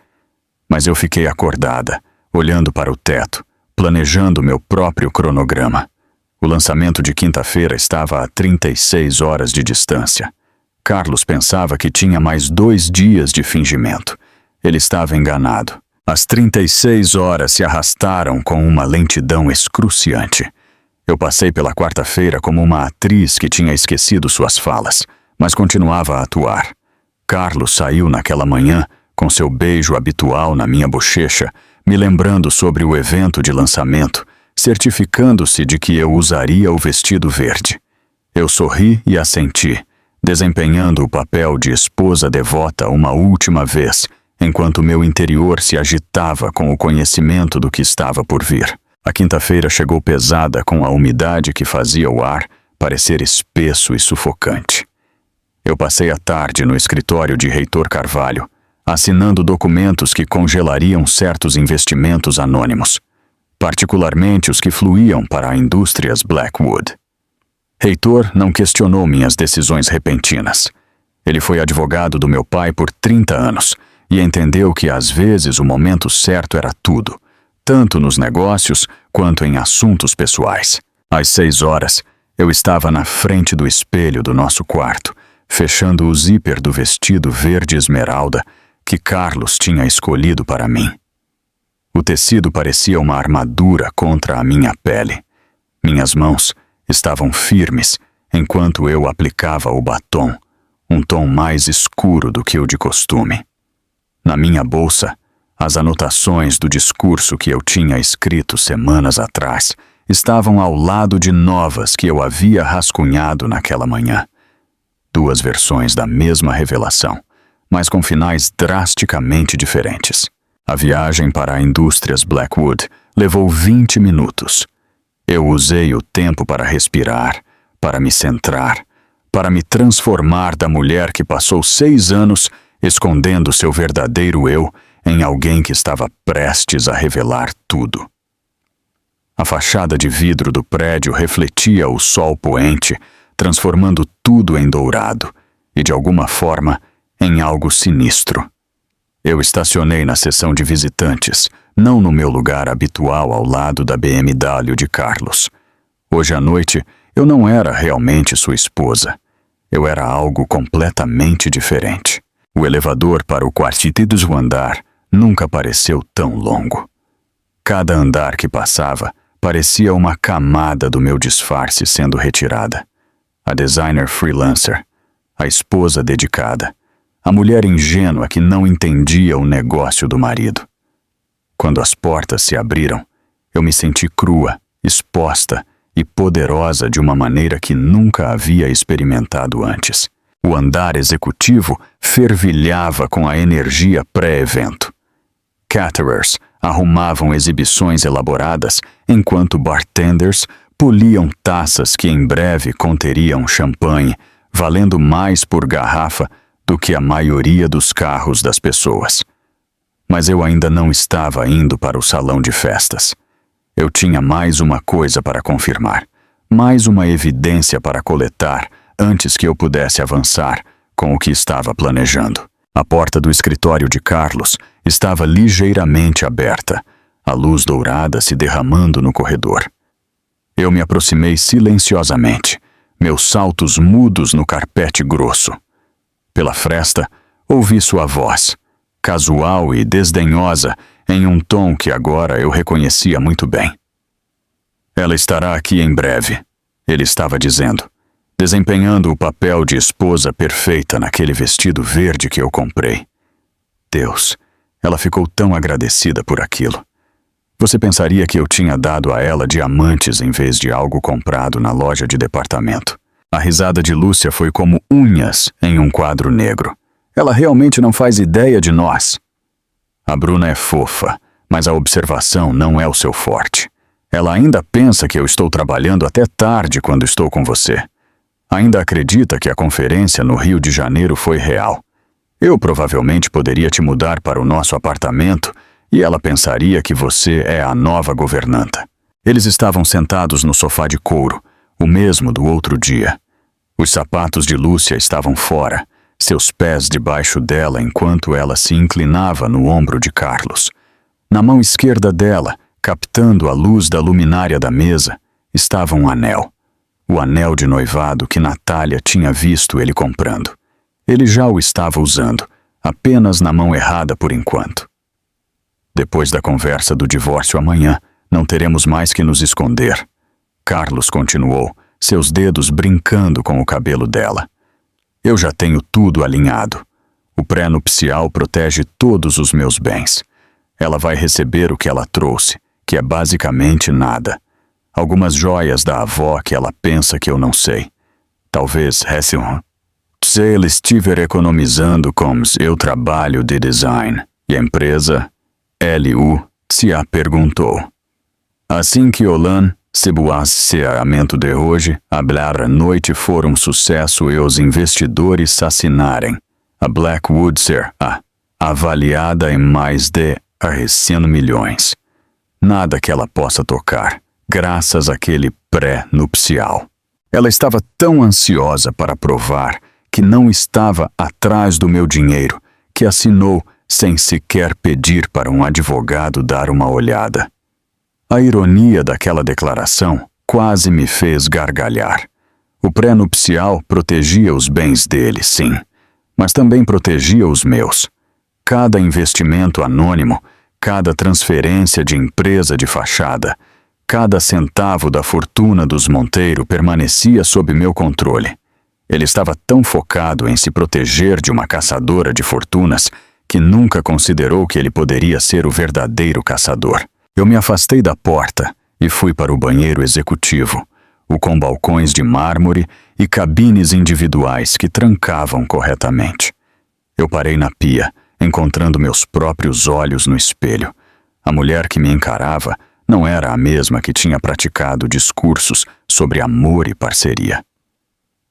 Mas eu fiquei acordada, olhando para o teto, planejando meu próprio cronograma. O lançamento de quinta-feira estava a 36 horas de distância. Carlos pensava que tinha mais 2 dias de fingimento. Ele estava enganado. As 36 horas se arrastaram com uma lentidão excruciante. Eu passei pela quarta-feira como uma atriz que tinha esquecido suas falas, mas continuava a atuar. Carlos saiu naquela manhã, com seu beijo habitual na minha bochecha, me lembrando sobre o evento de lançamento, certificando-se de que eu usaria o vestido verde. Eu sorri e assenti, desempenhando o papel de esposa devota uma última vez, enquanto meu interior se agitava com o conhecimento do que estava por vir. A quinta-feira chegou pesada com a umidade que fazia o ar parecer espesso e sufocante. Eu passei a tarde no escritório de Reitor Carvalho, assinando documentos que congelariam certos investimentos anônimos, particularmente os que fluíam para a Indústrias Blackwood. Reitor não questionou minhas decisões repentinas. Ele foi advogado do meu pai por 30 anos e entendeu que às vezes o momento certo era tudo, tanto nos negócios quanto em assuntos pessoais. Às 6 horas, eu estava na frente do espelho do nosso quarto, fechando o zíper do vestido verde esmeralda que Carlos tinha escolhido para mim. O tecido parecia uma armadura contra a minha pele. Minhas mãos estavam firmes enquanto eu aplicava o batom, um tom mais escuro do que o de costume. Na minha bolsa, as anotações do discurso que eu tinha escrito semanas atrás estavam ao lado de novas que eu havia rascunhado naquela manhã. 2 versões da mesma revelação, mas com finais drasticamente diferentes. A viagem para a Indústrias Blackwood levou 20 minutos. Eu usei o tempo para respirar, para me centrar, para me transformar da mulher que passou 6 anos escondendo seu verdadeiro eu em alguém que estava prestes a revelar tudo. A fachada de vidro do prédio refletia o sol poente, transformando tudo em dourado e, de alguma forma, em algo sinistro. Eu estacionei na seção de visitantes, não no meu lugar habitual ao lado da BMW de Carlos. Hoje à noite, eu não era realmente sua esposa. Eu era algo completamente diferente. O elevador para o quarto andar nunca pareceu tão longo. Cada andar que passava parecia uma camada do meu disfarce sendo retirada. A designer freelancer, a esposa dedicada, a mulher ingênua que não entendia o negócio do marido. Quando as portas se abriram, eu me senti crua, exposta e poderosa de uma maneira que nunca havia experimentado antes. O andar executivo fervilhava com a energia pré-evento. Caterers arrumavam exibições elaboradas, enquanto bartenders poliam taças que em breve conteriam champanhe, valendo mais por garrafa do que a maioria dos carros das pessoas. Mas eu ainda não estava indo para o salão de festas. Eu tinha mais uma coisa para confirmar, mais uma evidência para coletar antes que eu pudesse avançar com o que estava planejando. A porta do escritório de Carlos estava ligeiramente aberta, a luz dourada se derramando no corredor. Eu me aproximei silenciosamente, meus saltos mudos no carpete grosso. Pela fresta, ouvi sua voz, casual e desdenhosa, em um tom que agora eu reconhecia muito bem. Ela estará aqui em breve, ele estava dizendo, desempenhando o papel de esposa perfeita naquele vestido verde que eu comprei. Deus, ela ficou tão agradecida por aquilo. Você pensaria que eu tinha dado a ela diamantes em vez de algo comprado na loja de departamento. A risada de Lúcia foi como unhas em um quadro negro. Ela realmente não faz ideia de nós. A Bruna é fofa, mas a observação não é o seu forte. Ela ainda pensa que eu estou trabalhando até tarde quando estou com você. Ainda acredita que a conferência no Rio de Janeiro foi real. Eu provavelmente poderia te mudar para o nosso apartamento e ela pensaria que você é a nova governanta. Eles estavam sentados no sofá de couro, o mesmo do outro dia. Os sapatos de Lúcia estavam fora, seus pés debaixo dela enquanto ela se inclinava no ombro de Carlos. Na mão esquerda dela, captando a luz da luminária da mesa, estava um anel. O anel de noivado que Natália tinha visto ele comprando. Ele já o estava usando, apenas na mão errada por enquanto. Depois da conversa do divórcio amanhã, não teremos mais que nos esconder. Carlos continuou, seus dedos brincando com o cabelo dela. Eu já tenho tudo alinhado. O pré-nupcial protege todos os meus bens. Ela vai receber o que ela trouxe, que é basicamente nada. Algumas joias da avó que ela pensa que eu não sei. Talvez se ele estiver economizando como eu trabalho de design. E a empresa, LU, se a perguntou. Assim que Olan se boaceamento de hoje, hablar à noite for um sucesso e os investidores assinarem. A Blackwood ser avaliada em mais de 100 milhões. Nada que ela possa tocar, graças àquele pré-nupcial. Ela estava tão ansiosa para provar que não estava atrás do meu dinheiro, que assinou sem sequer pedir para um advogado dar uma olhada. A ironia daquela declaração quase me fez gargalhar. O pré-nupcial protegia os bens dele, sim, mas também protegia os meus. Cada investimento anônimo, cada transferência de empresa de fachada, cada centavo da fortuna dos Monteiro permanecia sob meu controle. Ele estava tão focado em se proteger de uma caçadora de fortunas que nunca considerou que ele poderia ser o verdadeiro caçador. Eu me afastei da porta e fui para o banheiro executivo, o com balcões de mármore e cabines individuais que trancavam corretamente. Eu parei na pia, encontrando meus próprios olhos no espelho. A mulher que me encarava não era a mesma que tinha praticado discursos sobre amor e parceria.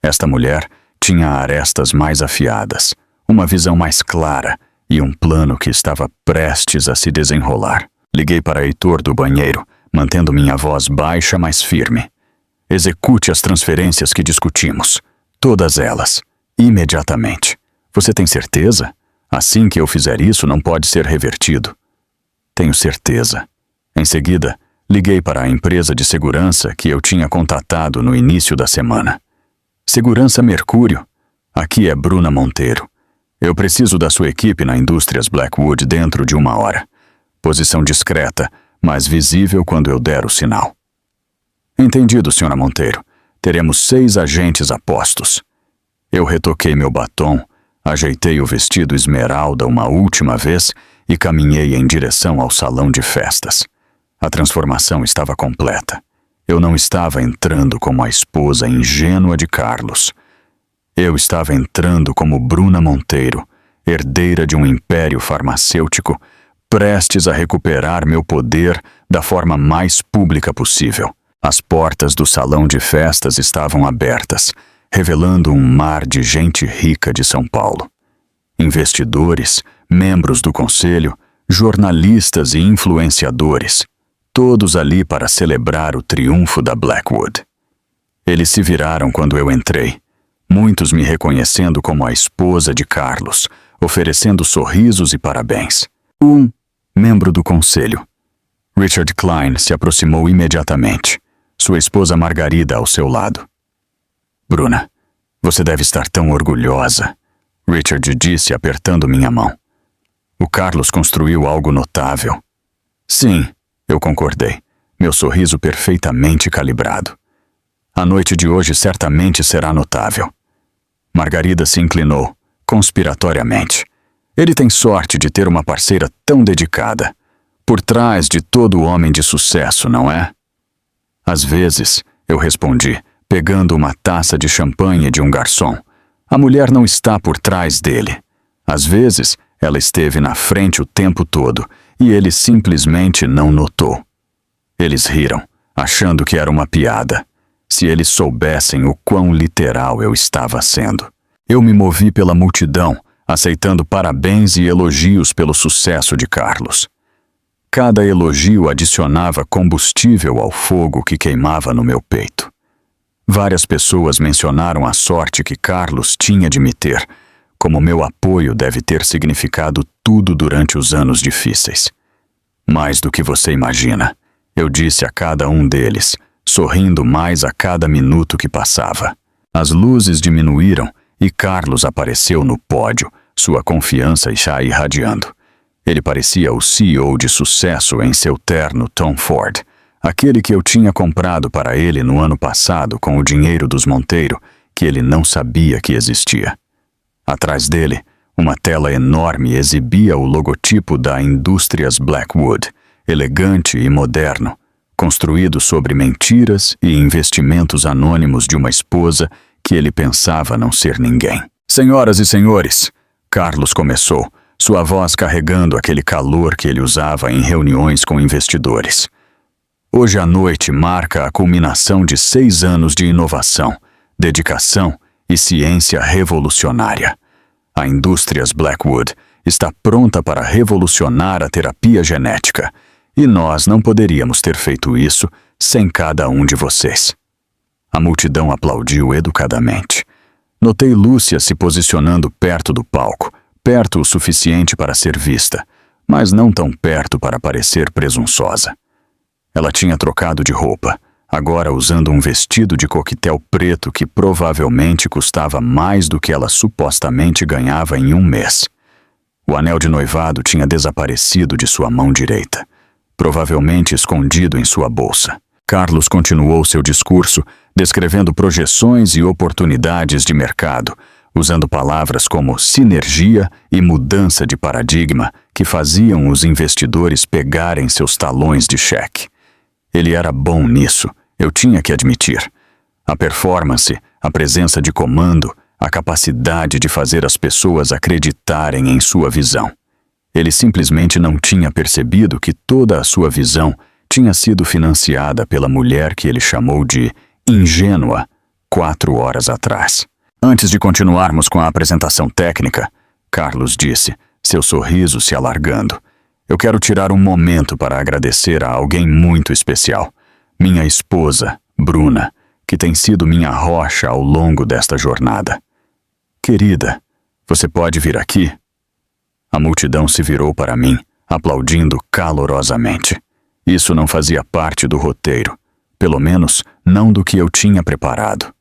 Esta mulher tinha arestas mais afiadas, uma visão mais clara e um plano que estava prestes a se desenrolar. Liguei para Heitor do banheiro, mantendo minha voz baixa, mas firme. Execute as transferências que discutimos. Todas elas. Imediatamente. Você tem certeza? Assim que eu fizer isso, não pode ser revertido. Tenho certeza. Em seguida, liguei para a empresa de segurança que eu tinha contatado no início da semana. Segurança Mercúrio. Aqui é Bruna Monteiro. Eu preciso da sua equipe na Indústrias Blackwood dentro de 1 hora. Posição discreta, mas visível quando eu der o sinal. Entendido, senhora Monteiro. Teremos 6 agentes a postos. Eu retoquei meu batom, ajeitei o vestido esmeralda uma última vez e caminhei em direção ao salão de festas. A transformação estava completa. Eu não estava entrando como a esposa ingênua de Carlos. Eu estava entrando como Bruna Monteiro, herdeira de um império farmacêutico, prestes a recuperar meu poder da forma mais pública possível. As portas do salão de festas estavam abertas, revelando um mar de gente rica de São Paulo. Investidores, membros do conselho, jornalistas e influenciadores, todos ali para celebrar o triunfo da Blackwood. Eles se viraram quando eu entrei, muitos me reconhecendo como a esposa de Carlos, oferecendo sorrisos e parabéns. Um membro do conselho, Richard Klein, se aproximou imediatamente, sua esposa Margarida ao seu lado. Bruna, você deve estar tão orgulhosa, Richard disse apertando minha mão. O Carlos construiu algo notável. Sim, eu concordei, meu sorriso perfeitamente calibrado. A noite de hoje certamente será notável. Margarida se inclinou, conspiratoriamente. Ele tem sorte de ter uma parceira tão dedicada. Por trás de todo homem de sucesso, não é? Às vezes, eu respondi, pegando uma taça de champanhe de um garçom. A mulher não está por trás dele. Às vezes, ela esteve na frente o tempo todo e ele simplesmente não notou. Eles riram, achando que era uma piada. Se eles soubessem o quão literal eu estava sendo. Eu me movi pela multidão, aceitando parabéns e elogios pelo sucesso de Carlos. Cada elogio adicionava combustível ao fogo que queimava no meu peito. Várias pessoas mencionaram a sorte que Carlos tinha de me ter, como meu apoio deve ter significado tudo durante os anos difíceis. Mais do que você imagina, eu disse a cada um deles, sorrindo mais a cada minuto que passava. As luzes diminuíram e Carlos apareceu no pódio, sua confiança já irradiando. Ele parecia o CEO de sucesso em seu terno Tom Ford, aquele que eu tinha comprado para ele no ano passado com o dinheiro dos Monteiro, que ele não sabia que existia. Atrás dele, uma tela enorme exibia o logotipo da Indústrias Blackwood, elegante e moderno, construído sobre mentiras e investimentos anônimos de uma esposa que ele pensava não ser ninguém. Senhoras e senhores, Carlos começou, sua voz carregando aquele calor que ele usava em reuniões com investidores. Hoje à noite marca a culminação de 6 anos de inovação, dedicação e ciência revolucionária. A Indústrias Blackwood está pronta para revolucionar a terapia genética, e nós não poderíamos ter feito isso sem cada um de vocês. A multidão aplaudiu educadamente. Notei Lúcia se posicionando perto do palco, perto o suficiente para ser vista, mas não tão perto para parecer presunçosa. Ela tinha trocado de roupa, agora usando um vestido de coquetel preto que provavelmente custava mais do que ela supostamente ganhava em um mês. O anel de noivado tinha desaparecido de sua mão direita, provavelmente escondido em sua bolsa. Carlos continuou seu discurso, descrevendo projeções e oportunidades de mercado, usando palavras como sinergia e mudança de paradigma que faziam os investidores pegarem seus talões de cheque. Ele era bom nisso, eu tinha que admitir. A performance, a presença de comando, a capacidade de fazer as pessoas acreditarem em sua visão. Ele simplesmente não tinha percebido que toda a sua visão tinha sido financiada pela mulher que ele chamou de ingênua 4 horas atrás. Antes de continuarmos com a apresentação técnica, Carlos disse, seu sorriso se alargando, eu quero tirar um momento para agradecer a alguém muito especial, minha esposa, Bruna, que tem sido minha rocha ao longo desta jornada. Querida, você pode vir aqui? A multidão se virou para mim, aplaudindo calorosamente. Isso não fazia parte do roteiro, pelo menos não do que eu tinha preparado.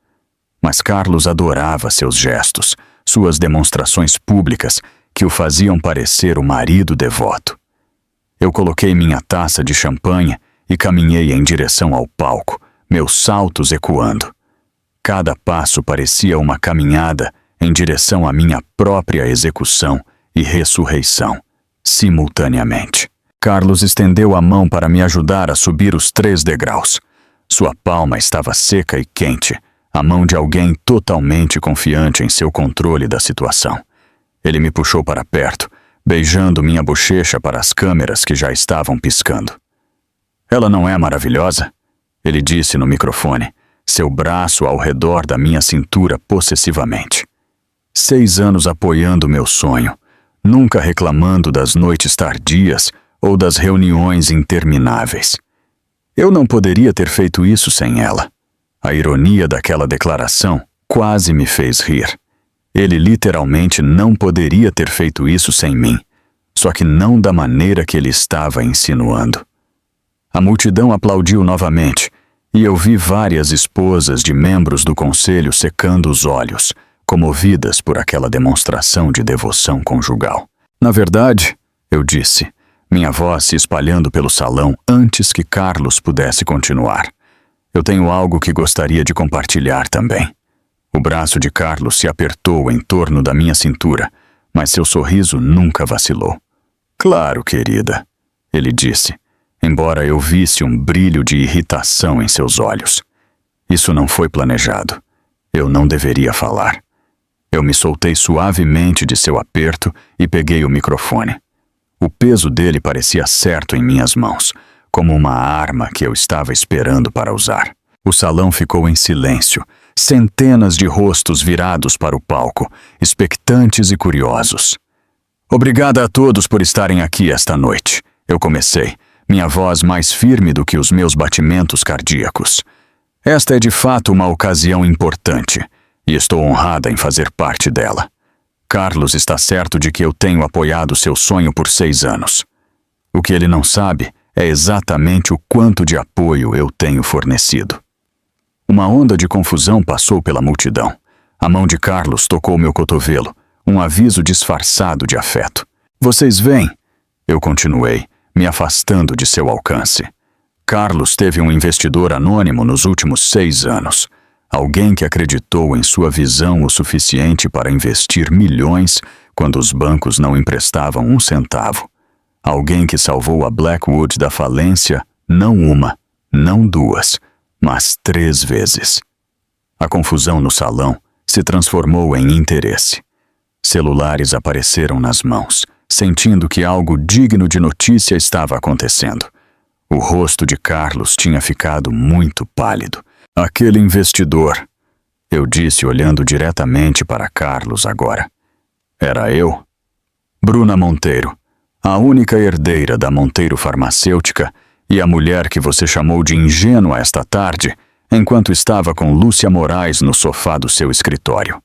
Mas Carlos adorava seus gestos, suas demonstrações públicas, que o faziam parecer o marido devoto. Eu coloquei minha taça de champanhe e caminhei em direção ao palco, meus saltos ecoando. Cada passo parecia uma caminhada em direção à minha própria execução e ressurreição, simultaneamente. Carlos estendeu a mão para me ajudar a subir os 3 degraus. Sua palma estava seca e quente, a mão de alguém totalmente confiante em seu controle da situação. Ele me puxou para perto, beijando minha bochecha para as câmeras que já estavam piscando. Ela não é maravilhosa? Ele disse no microfone, seu braço ao redor da minha cintura possessivamente. 6 anos apoiando meu sonho, nunca reclamando das noites tardias ou das reuniões intermináveis. Eu não poderia ter feito isso sem ela. A ironia daquela declaração quase me fez rir. Ele literalmente não poderia ter feito isso sem mim, só que não da maneira que ele estava insinuando. A multidão aplaudiu novamente, e eu vi várias esposas de membros do conselho secando os olhos, comovidas por aquela demonstração de devoção conjugal. Na verdade, eu disse, minha voz se espalhando pelo salão antes que Carlos pudesse continuar. Eu tenho algo que gostaria de compartilhar também. O braço de Carlos se apertou em torno da minha cintura, mas seu sorriso nunca vacilou. Claro, querida, ele disse, embora eu visse um brilho de irritação em seus olhos. Isso não foi planejado. Eu não deveria falar. Eu me soltei suavemente de seu aperto e peguei o microfone. O peso dele parecia certo em minhas mãos, como uma arma que eu estava esperando para usar. O salão ficou em silêncio, centenas de rostos virados para o palco, expectantes e curiosos. Obrigada a todos por estarem aqui esta noite. Eu comecei, minha voz mais firme do que os meus batimentos cardíacos. Esta é de fato uma ocasião importante, e estou honrada em fazer parte dela. Carlos está certo de que eu tenho apoiado seu sonho por 6 anos. O que ele não sabe é exatamente o quanto de apoio eu tenho fornecido. Uma onda de confusão passou pela multidão. A mão de Carlos tocou meu cotovelo, um aviso disfarçado de afeto. Vocês veem? Eu continuei, me afastando de seu alcance. Carlos teve um investidor anônimo nos últimos 6 anos. Alguém que acreditou em sua visão o suficiente para investir milhões quando os bancos não emprestavam um centavo. Alguém que salvou a Blackwood da falência não uma, não 2, mas 3 vezes. A confusão no salão se transformou em interesse. Celulares apareceram nas mãos, sentindo que algo digno de notícia estava acontecendo. O rosto de Carlos tinha ficado muito pálido. Aquele investidor, eu disse olhando diretamente para Carlos agora. Era eu? Bruna Monteiro, a única herdeira da Monteiro Farmacêutica e a mulher que você chamou de ingênua esta tarde, enquanto estava com Lúcia Moraes no sofá do seu escritório.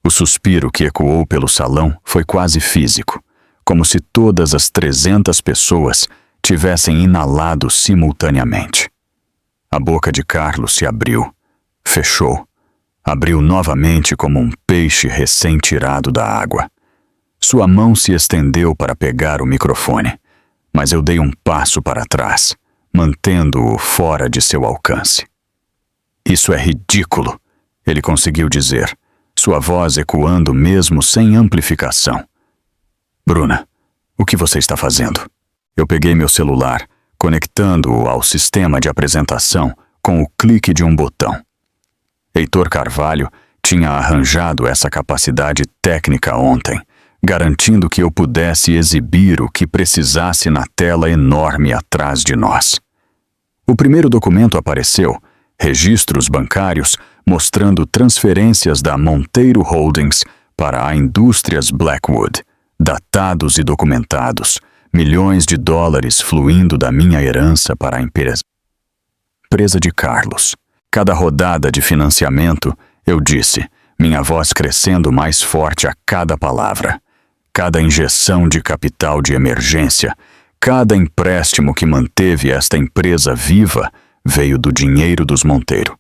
O suspiro que ecoou pelo salão foi quase físico, como se todas as 300 pessoas tivessem inalado simultaneamente. A boca de Carlos se abriu, fechou, abriu novamente como um peixe recém-tirado da água. Sua mão se estendeu para pegar o microfone, mas eu dei um passo para trás, mantendo-o fora de seu alcance. Isso é ridículo, ele conseguiu dizer, sua voz ecoando mesmo sem amplificação. Bruna, o que você está fazendo? Eu peguei meu celular, conectando-o ao sistema de apresentação com o clique de um botão. Heitor Carvalho tinha arranjado essa capacidade técnica ontem, garantindo que eu pudesse exibir o que precisasse na tela enorme atrás de nós. O primeiro documento apareceu, registros bancários mostrando transferências da Monteiro Holdings para a Indústrias Blackwood, datados e documentados, milhões de dólares fluindo da minha herança para a empresa de Carlos. Cada rodada de financiamento, eu disse, minha voz crescendo mais forte a cada palavra. Cada injeção de capital de emergência, cada empréstimo que manteve esta empresa viva veio do dinheiro dos Monteiro.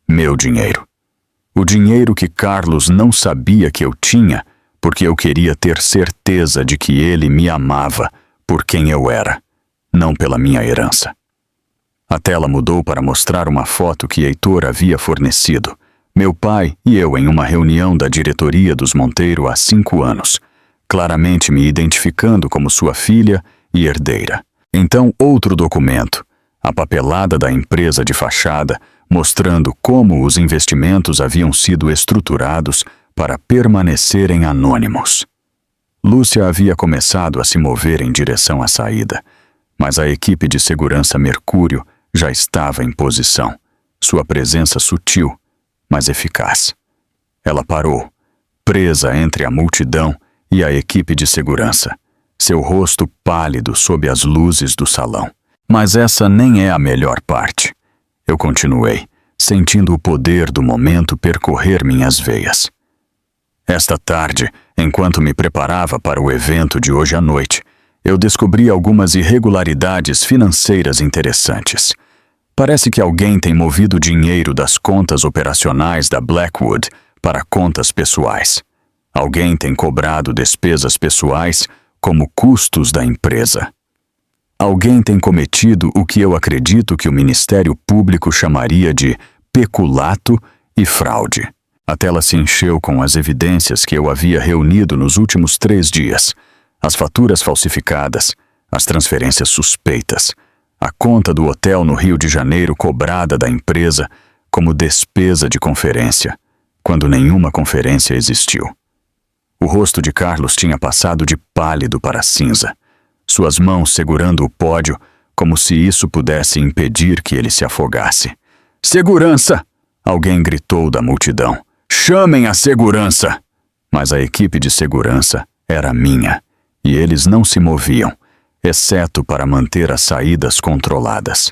Meu dinheiro. O dinheiro que Carlos não sabia que eu tinha, porque eu queria ter certeza de que ele me amava por quem eu era, não pela minha herança. A tela mudou para mostrar uma foto que Heitor havia fornecido, meu pai e eu em uma reunião da diretoria dos Monteiro há 5 anos, claramente me identificando como sua filha e herdeira. Então outro documento, a papelada da empresa de fachada, mostrando como os investimentos haviam sido estruturados para permanecerem anônimos. Lúcia havia começado a se mover em direção à saída, mas a equipe de segurança Mercúrio já estava em posição, sua presença sutil, mas eficaz. Ela parou, presa entre a multidão e a equipe de segurança, seu rosto pálido sob as luzes do salão. Mas essa nem é a melhor parte. Eu continuei, sentindo o poder do momento percorrer minhas veias. Esta tarde, enquanto me preparava para o evento de hoje à noite, eu descobri algumas irregularidades financeiras interessantes. Parece que alguém tem movido dinheiro das contas operacionais da Blackwood para contas pessoais. Alguém tem cobrado despesas pessoais como custos da empresa. Alguém tem cometido o que eu acredito que o Ministério Público chamaria de peculato e fraude. A tela se encheu com as evidências que eu havia reunido nos últimos 3 dias. As faturas falsificadas, as transferências suspeitas, a conta do hotel no Rio de Janeiro cobrada da empresa como despesa de conferência, quando nenhuma conferência existiu. O rosto de Carlos tinha passado de pálido para cinza, suas mãos segurando o pódio como se isso pudesse impedir que ele se afogasse. "Segurança!" Alguém gritou da multidão. "Chamem a segurança!" Mas a equipe de segurança era minha, e eles não se moviam, exceto para manter as saídas controladas.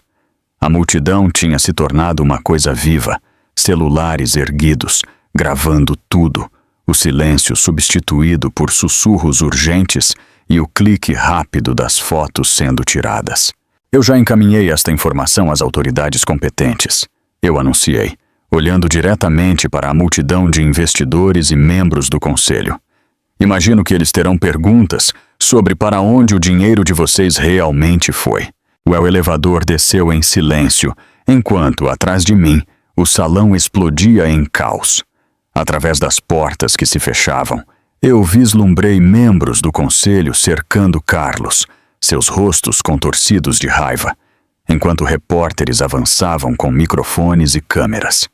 A multidão tinha se tornado uma coisa viva, celulares erguidos, gravando tudo, o silêncio substituído por sussurros urgentes e o clique rápido das fotos sendo tiradas. "Eu já encaminhei esta informação às autoridades competentes", eu anunciei, olhando diretamente para a multidão de investidores e membros do conselho. "Imagino que eles terão perguntas sobre para onde o dinheiro de vocês realmente foi. O elevador desceu em silêncio, enquanto, atrás de mim, o salão explodia em caos. Através das portas que se fechavam, eu vislumbrei membros do conselho cercando Carlos, seus rostos contorcidos de raiva, enquanto repórteres avançavam com microfones e câmeras.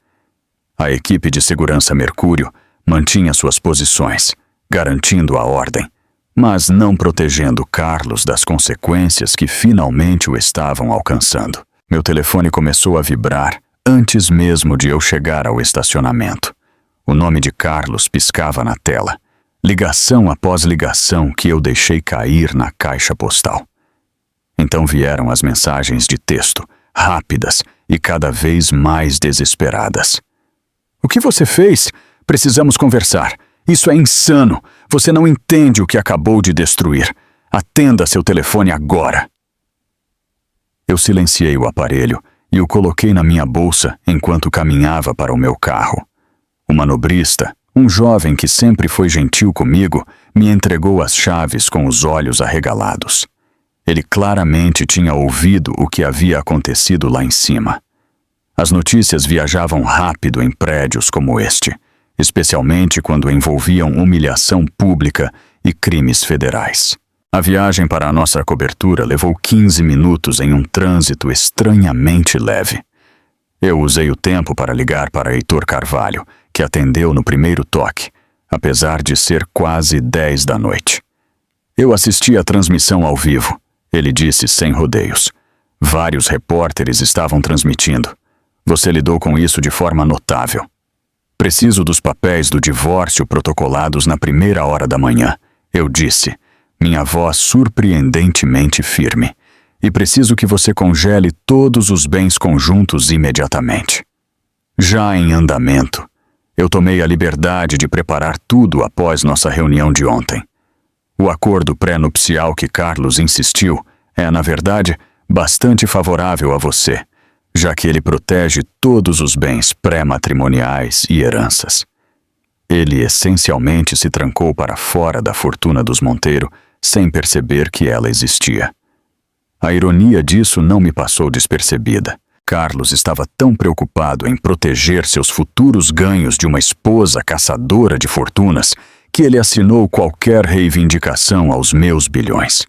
A equipe de segurança Mercúrio mantinha suas posições, garantindo a ordem, mas não protegendo Carlos das consequências que finalmente o estavam alcançando. Meu telefone começou a vibrar antes mesmo de eu chegar ao estacionamento. O nome de Carlos piscava na tela, ligação após ligação que eu deixei cair na caixa postal. Então vieram as mensagens de texto, rápidas e cada vez mais desesperadas. "O que você fez? Precisamos conversar. Isso é insano. Você não entende o que acabou de destruir. Atenda seu telefone agora." Eu silenciei o aparelho e o coloquei na minha bolsa enquanto caminhava para o meu carro. O manobrista, um jovem que sempre foi gentil comigo, me entregou as chaves com os olhos arregalados. Ele claramente tinha ouvido o que havia acontecido lá em cima. As notícias viajavam rápido em prédios como este, especialmente quando envolviam humilhação pública e crimes federais. A viagem para a nossa cobertura levou 15 minutos em um trânsito estranhamente leve. Eu usei o tempo para ligar para Heitor Carvalho, que atendeu no primeiro toque, apesar de ser quase 10 da noite. "Eu assisti à transmissão ao vivo", ele disse sem rodeios. "Vários repórteres estavam transmitindo. Você lidou com isso de forma notável. Preciso dos papéis do divórcio protocolados na primeira hora da manhã", eu disse, minha voz surpreendentemente firme. "E preciso que você congele todos os bens conjuntos imediatamente." Já em andamento, eu tomei a liberdade de preparar tudo após nossa reunião de ontem. O acordo pré-nupcial que Carlos insistiu é, na verdade, bastante favorável a você, já que ele protege todos os bens pré-matrimoniais e heranças. Ele essencialmente se trancou para fora da fortuna dos Monteiro sem perceber que ela existia. A ironia disso não me passou despercebida. Carlos estava tão preocupado em proteger seus futuros ganhos de uma esposa caçadora de fortunas que ele assinou qualquer reivindicação aos meus bilhões.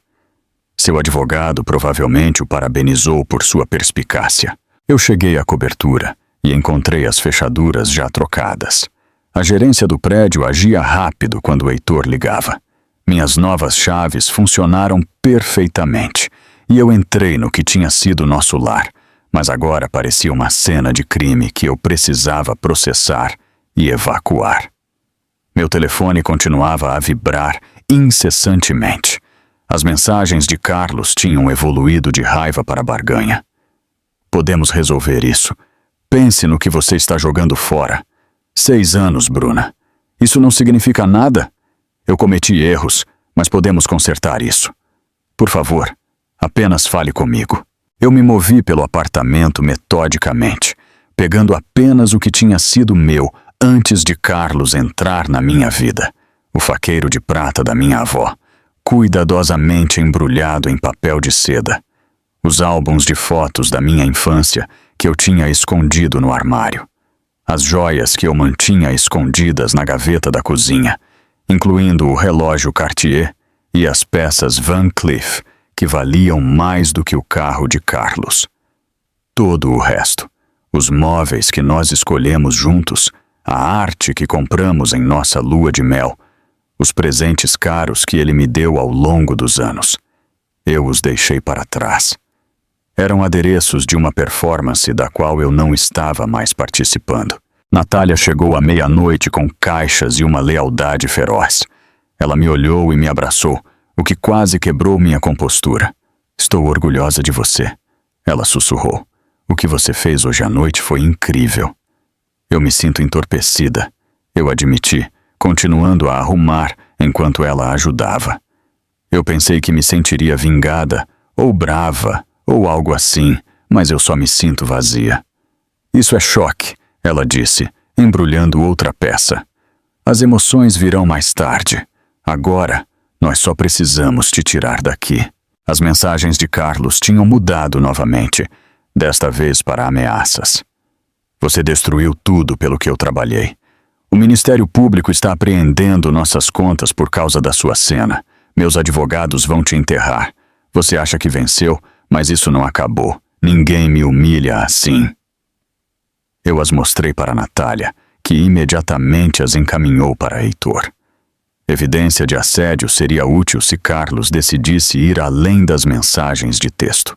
Seu advogado provavelmente o parabenizou por sua perspicácia. Eu cheguei à cobertura e encontrei as fechaduras já trocadas. A gerência do prédio agia rápido quando o Heitor ligava. Minhas novas chaves funcionaram perfeitamente e eu entrei no que tinha sido nosso lar, mas agora parecia uma cena de crime que eu precisava processar e evacuar. Meu telefone continuava a vibrar incessantemente. As mensagens de Carlos tinham evoluído de raiva para barganha. "Podemos resolver isso. Pense no que você está jogando fora. 6 anos, Bruna. Isso não significa nada? Eu cometi erros, mas podemos consertar isso. Por favor, apenas fale comigo." Eu me movi pelo apartamento metodicamente, pegando apenas o que tinha sido meu antes de Carlos entrar na minha vida. O faqueiro de prata da minha avó, cuidadosamente embrulhado em papel de seda. Os álbuns de fotos da minha infância que eu tinha escondido no armário. As joias que eu mantinha escondidas na gaveta da cozinha, incluindo o relógio Cartier e as peças Van Cleef, que valiam mais do que o carro de Carlos. Todo o resto, os móveis que nós escolhemos juntos, a arte que compramos em nossa lua de mel, os presentes caros que ele me deu ao longo dos anos, eu os deixei para trás. Eram adereços de uma performance da qual eu não estava mais participando. Natália chegou à meia-noite com caixas e uma lealdade feroz. Ela me olhou e me abraçou, o que quase quebrou minha compostura. "Estou orgulhosa de você", ela sussurrou. "O que você fez hoje à noite foi incrível." Eu me sinto entorpecida, eu admiti, continuando a arrumar enquanto ela ajudava. Eu pensei que me sentiria vingada, ou brava, ou algo assim, mas eu só me sinto vazia. "Isso é choque", ela disse, embrulhando outra peça. "As emoções virão mais tarde. Agora, Nós só precisamos te tirar daqui. As mensagens de Carlos tinham mudado novamente, desta vez para ameaças. Você destruiu tudo pelo que eu trabalhei. O Ministério Público está apreendendo nossas contas por causa da sua cena. Meus advogados vão te enterrar. Você acha que venceu, mas isso não acabou. Ninguém me humilha assim. Eu as mostrei para Natália, que imediatamente as encaminhou para Heitor. Evidência de assédio seria útil se Carlos decidisse ir além das mensagens de texto.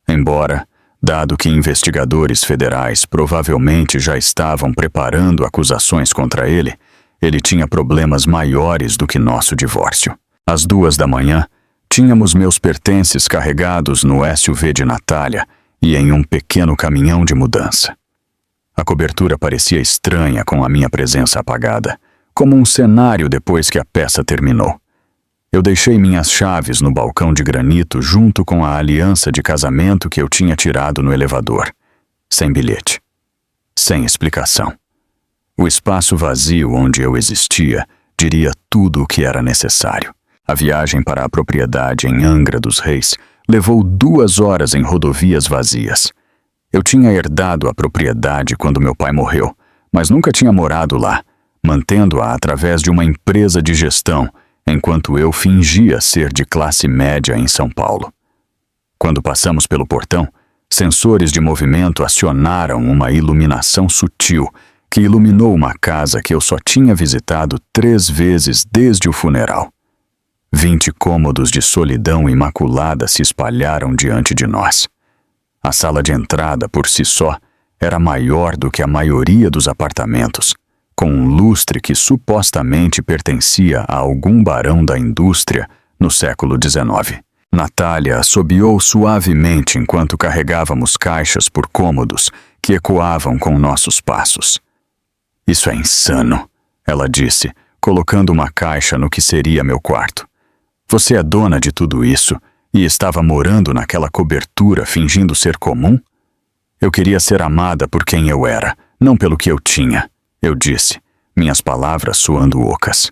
Embora, dado que investigadores federais provavelmente já estavam preparando acusações contra ele, ele tinha problemas maiores do que nosso divórcio. Às 2 da manhã, tínhamos meus pertences carregados no SUV de Natália e em um pequeno caminhão de mudança. A cobertura parecia estranha com a minha presença apagada, como um cenário depois que a peça terminou. Eu deixei minhas chaves no balcão de granito junto com a aliança de casamento que eu tinha tirado no elevador. Sem bilhete. Sem explicação. O espaço vazio onde eu existia diria tudo o que era necessário. A viagem para a propriedade em Angra dos Reis levou 2 horas em rodovias vazias. Eu tinha herdado a propriedade quando meu pai morreu, mas nunca tinha morado lá, mantendo-a através de uma empresa de gestão, enquanto eu fingia ser de classe média em São Paulo. Quando passamos pelo portão, sensores de movimento acionaram uma iluminação sutil que iluminou uma casa que eu só tinha visitado 3 vezes desde o funeral. 20 cômodos de solidão imaculada se espalharam diante de nós. A sala de entrada, por si só, era maior do que a maioria dos apartamentos, com um lustre que supostamente pertencia a algum barão da indústria no século XIX. Natália assobiou suavemente enquanto carregávamos caixas por cômodos que ecoavam com nossos passos. Isso é insano, ela disse, colocando uma caixa no que seria meu quarto. Você é dona de tudo isso e estava morando naquela cobertura fingindo ser comum? Eu queria ser amada por quem eu era, não pelo que eu tinha, eu disse, minhas palavras soando ocas.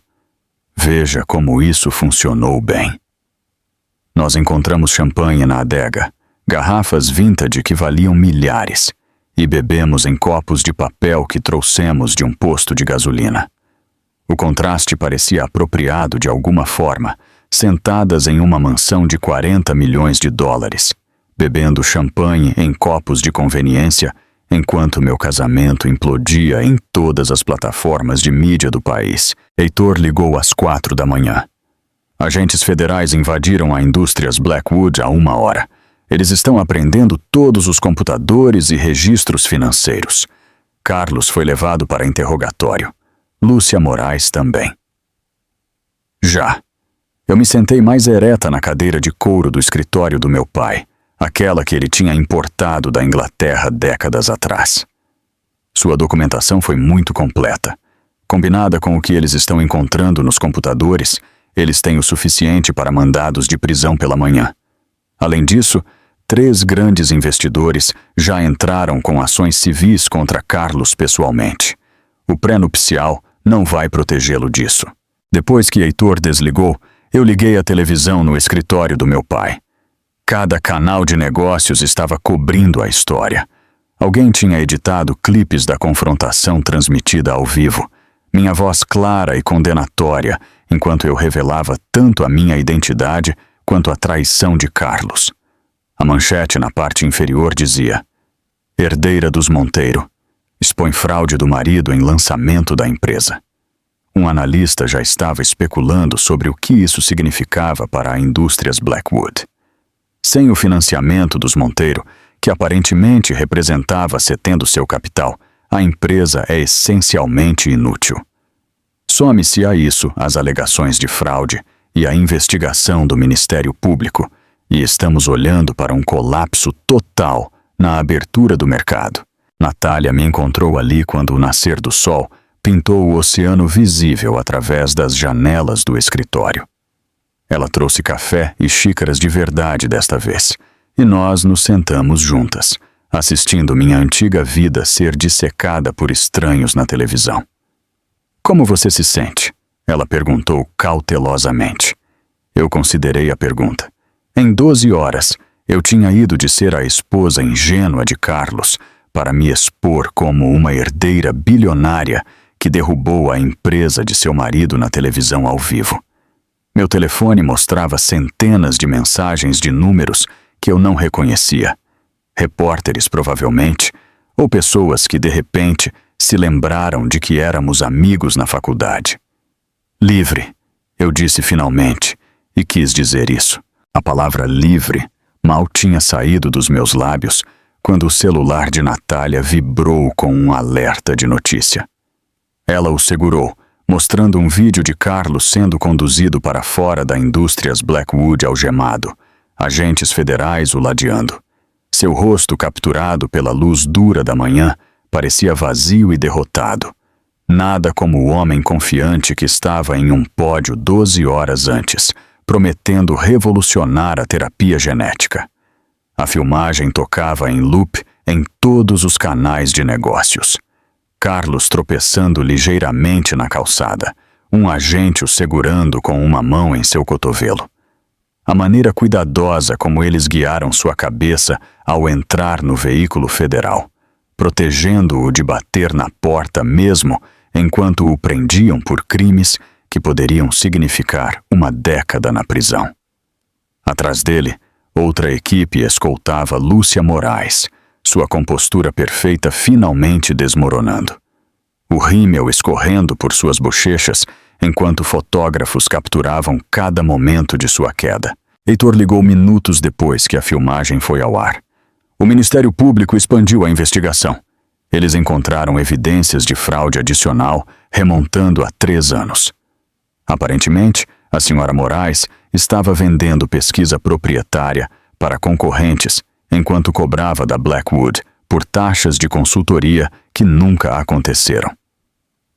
Veja como isso funcionou bem. Nós encontramos champanhe na adega, garrafas vintage que valiam milhares, e bebemos em copos de papel que trouxemos de um posto de gasolina. O contraste parecia apropriado de alguma forma, sentadas em uma mansão de 40 milhões de dólares, bebendo champanhe em copos de conveniência, enquanto meu casamento implodia em todas as plataformas de mídia do país. Heitor ligou às 4 da manhã. Agentes federais invadiram a Indústrias Blackwood há 1 hora. Eles estão apreendendo todos os computadores e registros financeiros. Carlos foi levado para interrogatório. Lúcia Moraes também. Já. Eu me sentei mais ereta na cadeira de couro do escritório do meu pai, aquela que ele tinha importado da Inglaterra décadas atrás. Sua documentação foi muito completa. Combinada com o que eles estão encontrando nos computadores, eles têm o suficiente para mandados de prisão pela manhã. Além disso, 3 grandes investidores já entraram com ações civis contra Carlos pessoalmente. O pré-nupcial não vai protegê-lo disso. Depois que Heitor desligou, eu liguei a televisão no escritório do meu pai. Cada canal de negócios estava cobrindo a história. Alguém tinha editado clipes da confrontação transmitida ao vivo. Minha voz clara e condenatória, enquanto eu revelava tanto a minha identidade quanto a traição de Carlos. A manchete na parte inferior dizia: herdeira dos Monteiro, expõe fraude do marido em lançamento da empresa. Um analista já estava especulando sobre o que isso significava para a Indústrias Blackwood. Sem o financiamento dos Monteiro, que aparentemente representava setendo seu capital, a empresa é essencialmente inútil. Some-se a isso as alegações de fraude e a investigação do Ministério Público, e estamos olhando para um colapso total na abertura do mercado. Natália me encontrou ali quando o nascer do sol pintou o oceano visível através das janelas do escritório. Ela trouxe café e xícaras de verdade desta vez, e nós nos sentamos juntas, assistindo minha antiga vida ser dissecada por estranhos na televisão. Como você se sente? Ela perguntou cautelosamente. Eu considerei a pergunta. Em 12 horas, eu tinha ido de ser a esposa ingênua de Carlos para me expor como uma herdeira bilionária que derrubou a empresa de seu marido na televisão ao vivo. Meu telefone mostrava centenas de mensagens de números que eu não reconhecia. Repórteres, provavelmente, ou pessoas que, de repente, se lembraram de que éramos amigos na faculdade. Livre, eu disse finalmente, e quis dizer isso. A palavra livre mal tinha saído dos meus lábios quando o celular de Natália vibrou com um alerta de notícia. Ela o segurou, mostrando um vídeo de Carlos sendo conduzido para fora da Indústrias Blackwood algemado, agentes federais o ladeando. Seu rosto, capturado pela luz dura da manhã, parecia vazio e derrotado. Nada como o homem confiante que estava em um pódio 12 horas antes, prometendo revolucionar a terapia genética. A filmagem tocava em loop em todos os canais de negócios. Carlos tropeçando ligeiramente na calçada, um agente o segurando com uma mão em seu cotovelo. A maneira cuidadosa como eles guiaram sua cabeça ao entrar no veículo federal, protegendo-o de bater na porta mesmo enquanto o prendiam por crimes que poderiam significar uma década na prisão. Atrás dele, outra equipe escoltava Lúcia Moraes, sua compostura perfeita finalmente desmoronando. O rímel escorrendo por suas bochechas enquanto fotógrafos capturavam cada momento de sua queda. Heitor ligou minutos depois que a filmagem foi ao ar. O Ministério Público expandiu a investigação. Eles encontraram evidências de fraude adicional remontando a 3 anos. Aparentemente, a senhora Moraes estava vendendo pesquisa proprietária para concorrentes enquanto cobrava da Blackwood por taxas de consultoria que nunca aconteceram.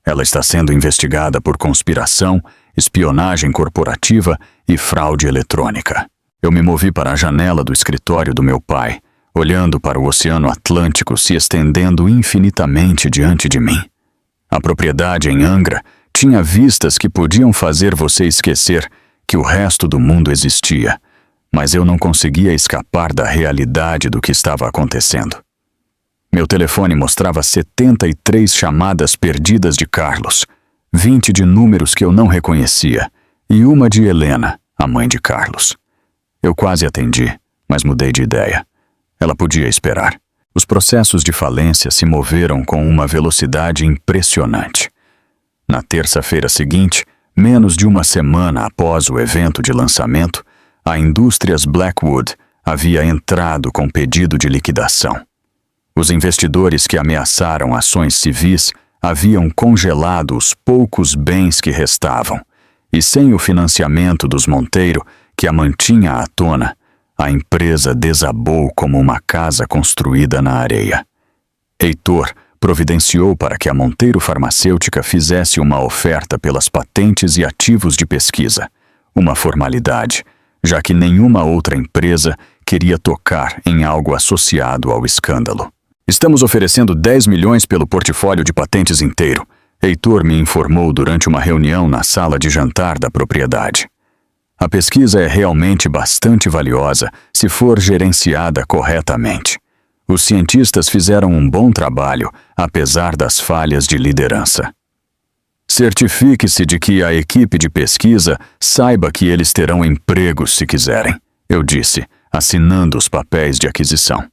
Ela está sendo investigada por conspiração, espionagem corporativa e fraude eletrônica. Eu me movi para a janela do escritório do meu pai, olhando para o Oceano Atlântico se estendendo infinitamente diante de mim. A propriedade em Angra tinha vistas que podiam fazer você esquecer que o resto do mundo existia, mas eu não conseguia escapar da realidade do que estava acontecendo. Meu telefone mostrava 73 chamadas perdidas de Carlos, 20 de números que eu não reconhecia e uma de Helena, a mãe de Carlos. Eu quase atendi, mas mudei de ideia. Ela podia esperar. Os processos de falência se moveram com uma velocidade impressionante. Na terça-feira seguinte, menos de uma semana após o evento de lançamento, a Indústrias Blackwood havia entrado com pedido de liquidação. Os investidores que ameaçaram ações civis haviam congelado os poucos bens que restavam, e sem o financiamento dos Monteiro, que a mantinha à tona, a empresa desabou como uma casa construída na areia. Heitor providenciou para que a Monteiro Farmacêutica fizesse uma oferta pelas patentes e ativos de pesquisa, uma formalidade, já que nenhuma outra empresa queria tocar em algo associado ao escândalo. Estamos oferecendo 10 milhões pelo portfólio de patentes inteiro, Heitor me informou durante uma reunião na sala de jantar da propriedade. A pesquisa é realmente bastante valiosa se for gerenciada corretamente. Os cientistas fizeram um bom trabalho, apesar das falhas de liderança. Certifique-se de que a equipe de pesquisa saiba que eles terão empregos se quiserem, eu disse, assinando os papéis de aquisição.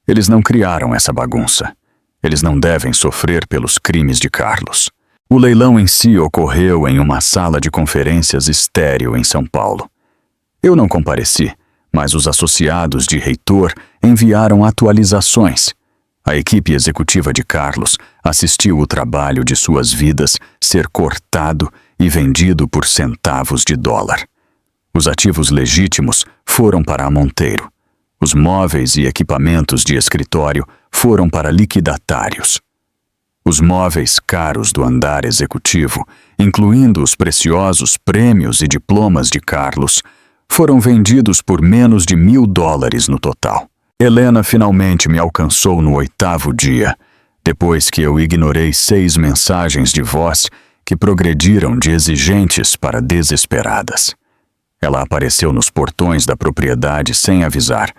Eles não criaram essa bagunça. Eles não devem sofrer pelos crimes de Carlos. O leilão em si ocorreu em uma sala de conferências estéril em São Paulo. Eu não compareci, mas os associados de Heitor enviaram atualizações. A equipe executiva de Carlos assistiu o trabalho de suas vidas ser cortado e vendido por centavos de dólar. Os ativos legítimos foram para a Monteiro. Os móveis e equipamentos de escritório foram para liquidatários. Os móveis caros do andar executivo, incluindo os preciosos prêmios e diplomas de Carlos, foram vendidos por menos de $1.000 no total. Helena finalmente me alcançou no 8º dia, depois que eu ignorei 6 mensagens de voz que progrediram de exigentes para desesperadas. Ela apareceu nos portões da propriedade sem avisar,